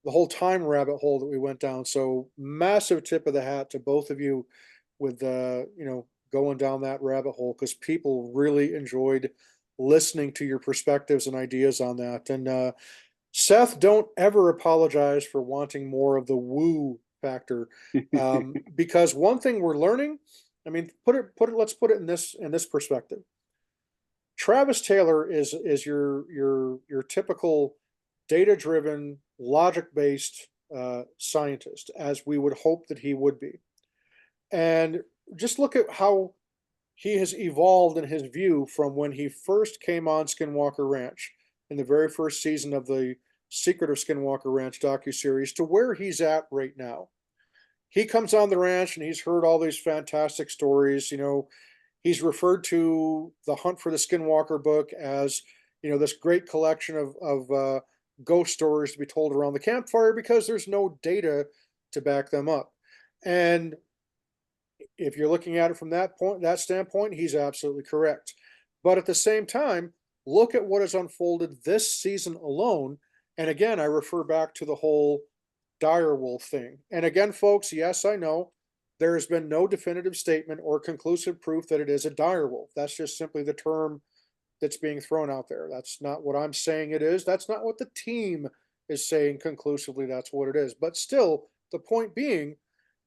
rabbit hole that we went down. So massive tip of the hat to both of you with going down that rabbit hole, because people really enjoyed listening to your perspectives and ideas on that. And Seth, don't ever apologize for wanting more of the woo factor, because one thing we're learning. I mean, let's put it in this perspective. Travis Taylor is your typical data driven, logic based scientist, as we would hope that he would be. And just look at how he has evolved in his view from when he first came on Skinwalker Ranch in the very first season of the Secret of Skinwalker Ranch docuseries to where he's at right now. He comes on the ranch and he's heard all these fantastic stories. He's referred to the Hunt for the Skinwalker book as, this great collection of ghost stories to be told around the campfire because there's no data to back them up. And if you're looking at it from that standpoint, he's absolutely correct. But at the same time, look at what has unfolded this season alone. And again, I refer back to the whole direwolf thing. And again, folks, yes, I know there has been no definitive statement or conclusive proof that it is a direwolf. That's just simply the term that's being thrown out there. That's not what I'm saying it is. That's not what the team is saying conclusively that's what it is. But still, the point being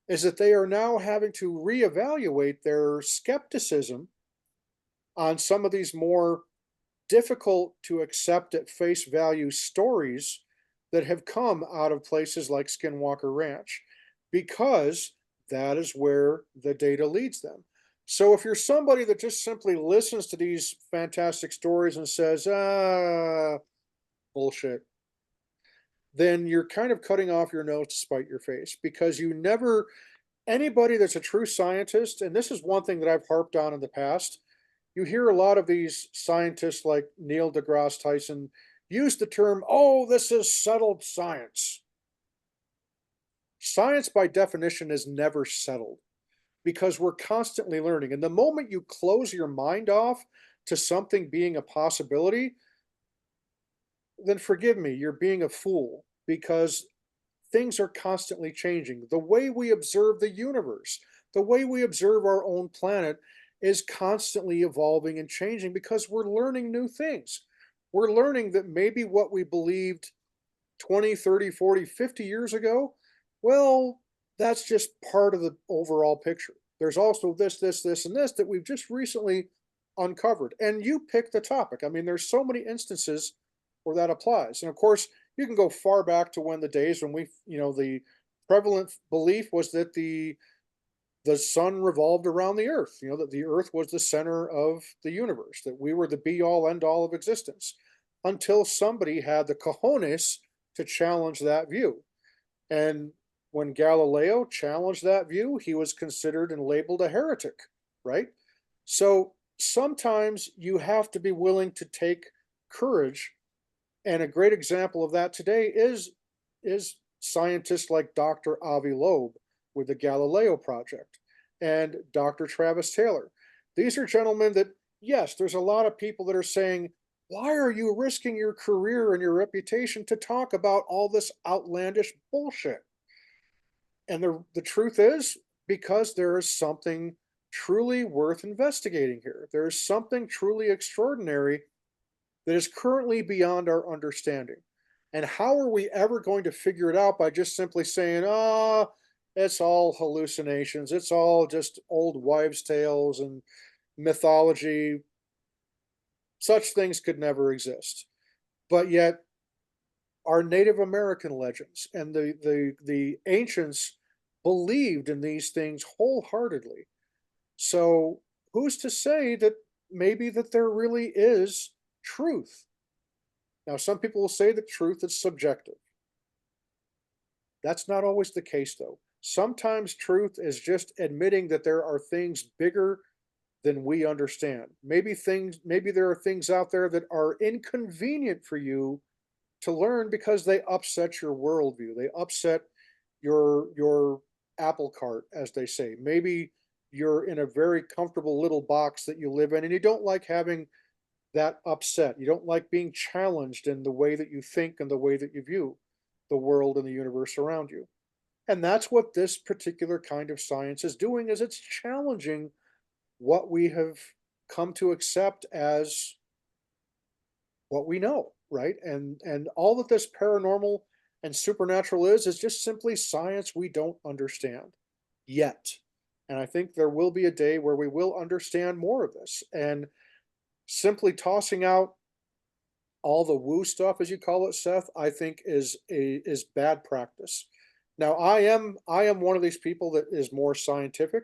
is that they are now having to reevaluate their skepticism on some of these more difficult to accept at face value stories that have come out of places like Skinwalker Ranch, because that is where the data leads them. So if you're somebody that just simply listens to these fantastic stories and says, bullshit, then you're kind of cutting off your nose to spite your face, because you never, anybody that's a true scientist, and this is one thing that I've harped on in the past, you hear a lot of these scientists like Neil deGrasse Tyson use the term, oh, this is settled science. Science, by definition, is never settled because we're constantly learning. And the moment you close your mind off to something being a possibility, then forgive me, you're being a fool, because things are constantly changing. The way we observe the universe, the way we observe our own planet is constantly evolving and changing because we're learning new things. We're learning that maybe what we believed 20, 30, 40, 50 years ago, well, that's just part of the overall picture. There's also this, and this that we've just recently uncovered. And you pick the topic. I mean, there's so many instances where that applies. And of course, you can go far back to when the days when the prevalent belief was that the sun revolved around the earth, that the earth was the center of the universe, that we were the be all end all of existence, until somebody had the cojones to challenge that view. And when Galileo challenged that view, he was considered and labeled a heretic, right? So sometimes you have to be willing to take courage. And a great example of that today is scientists like Dr. Avi Loeb with the Galileo Project and Dr. Travis Taylor. These are gentlemen that, yes, there's a lot of people that are saying, why are you risking your career and your reputation to talk about all this outlandish bullshit? And the truth is, because there is something truly worth investigating here. There is something truly extraordinary that is currently beyond our understanding. And how are we ever going to figure it out by just simply saying, it's all hallucinations, it's all just old wives' tales and mythology? Such things could never exist. But yet, our Native American legends and the ancients believed in these things wholeheartedly. So who's to say that maybe that there really is truth? Now, some people will say that truth is subjective. That's not always the case, though. Sometimes truth is just admitting that there are things bigger than we understand. Maybe there are things out there that are inconvenient for you to learn because they upset your worldview. They upset your apple cart, as they say. Maybe you're in a very comfortable little box that you live in, and you don't like having that upset. You don't like being challenged in the way that you think and the way that you view the world and the universe around you. And that's what this particular kind of science is doing, is it's challenging what we have come to accept as what we know, right? And all that this paranormal and supernatural is just simply science we don't understand yet. And I think there will be a day where we will understand more of this. And simply tossing out all the woo stuff, as you call it, Seth, I think is bad practice. Now, I am one of these people that is more scientific,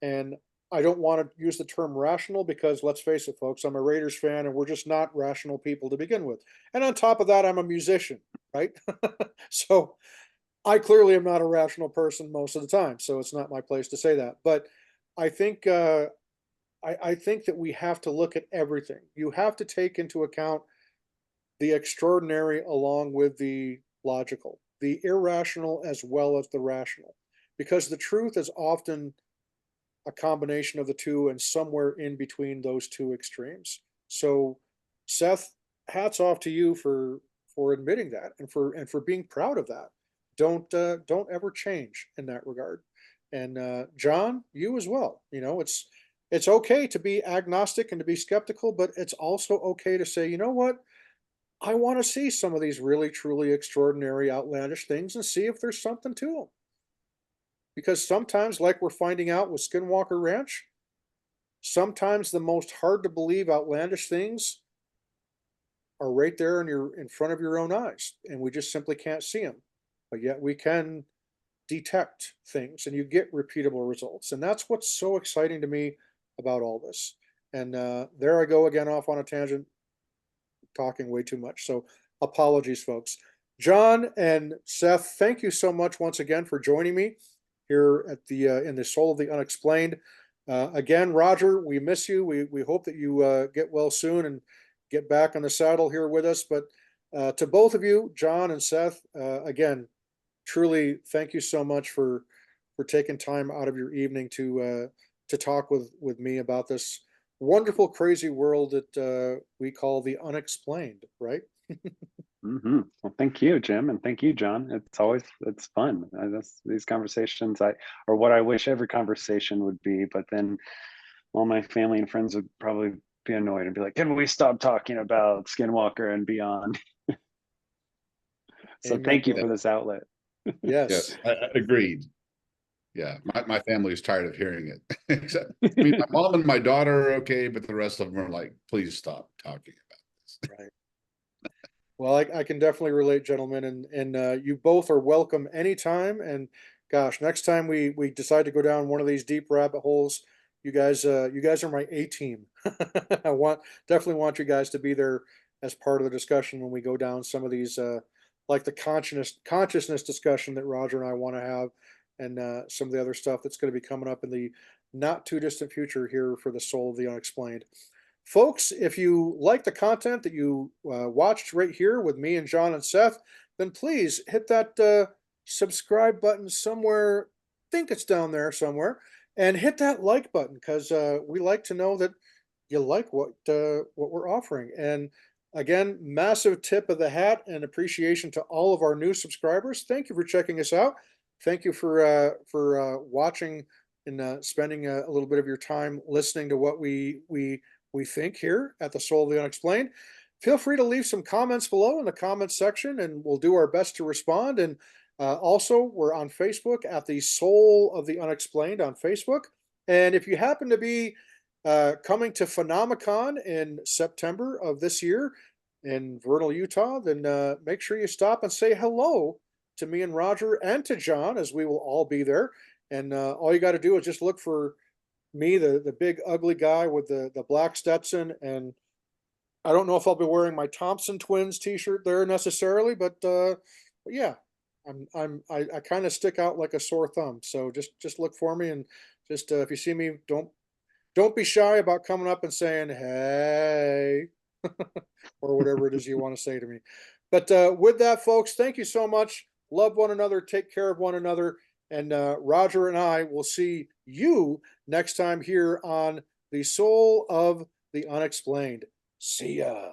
and I don't want to use the term rational because let's face it, folks, I'm a Raiders fan and we're just not rational people to begin with. And on top of that, I'm a musician, right? So I clearly am not a rational person most of the time. So it's not my place to say that. But I think I think that we have to look at everything. You have to take into account the extraordinary along with the logical, the irrational as well as the rational, because the truth is often a combination of the two and somewhere in between those two extremes. So, Seth, hats off to you for admitting that and for being proud of that. Don't ever change in that regard. And John, you as well. it's okay to be agnostic and to be skeptical, but it's also okay to say, you know what? I want to see some of these really, truly extraordinary, outlandish things and see if there's something to them. Because sometimes, like we're finding out with Skinwalker Ranch, sometimes the most hard to believe outlandish things are right there in front of your own eyes, and we just simply can't see them. But yet we can detect things, and you get repeatable results, and that's what's so exciting to me about all this. And there I go again off on a tangent, talking way too much. So apologies, folks. John and Seth, thank you so much once again for joining me here at the in the Soul of the Unexplained. Again, Roger, we miss you. We hope that you get well soon and get back on the saddle here with us. But to both of you, John and Seth, again, truly thank you so much for taking time out of your evening to talk with me about this wonderful, crazy world that we call the unexplained, right? Well, thank you, Jim, and thank you, John. It's fun. These conversations, or what I wish every conversation would be. But then all my family and friends would probably be annoyed and be like, "Can we stop talking about Skinwalker and beyond?" So Amen, thank you for brother. this outlet. Yes. Yes, I agreed. Yeah, my family is tired of hearing it. Except, I mean, my mom and my daughter are okay, but the rest of them are like, please stop talking about this. Right. Well, I can definitely relate, gentlemen, and you both are welcome anytime. And gosh, next time we decide to go down one of these deep rabbit holes, you guys are my A team. I definitely want you guys to be there as part of the discussion when we go down some of these like the consciousness discussion that Roger and I want to have, and some of the other stuff that's going to be coming up in the not too distant future here for the Soul of the Unexplained. Folks, if you like the content that you watched right here with me and John and Seth, then please hit that subscribe button somewhere. I think it's down there somewhere, and hit that like button because we like to know that you like what we're offering. And again, massive tip of the hat and appreciation to all of our new subscribers. Thank you for checking us out. Thank you for watching and spending a little bit of your time listening to what we think here at the Soul of the Unexplained. Feel free to leave some comments below in the comments section, and we'll do our best to respond. And also, we're on Facebook at the Soul of the Unexplained on Facebook. And if you happen to be coming to Phenomicon in September of this year in Vernal, Utah, then make sure you stop and say hello to me and Roger and to John, as we will all be there. And all you got to do is just look for me, the big ugly guy with the black Stetson, and I don't know if I'll be wearing my Thompson Twins T-shirt there necessarily, but yeah, I kind of stick out like a sore thumb. So just look for me, and just if you see me, don't be shy about coming up and saying hey or whatever it is you want to say to me. But with that, folks, thank you so much. Love one another. Take care of one another. And Roger and I will see you next time here on the Soul of the Unexplained. See ya.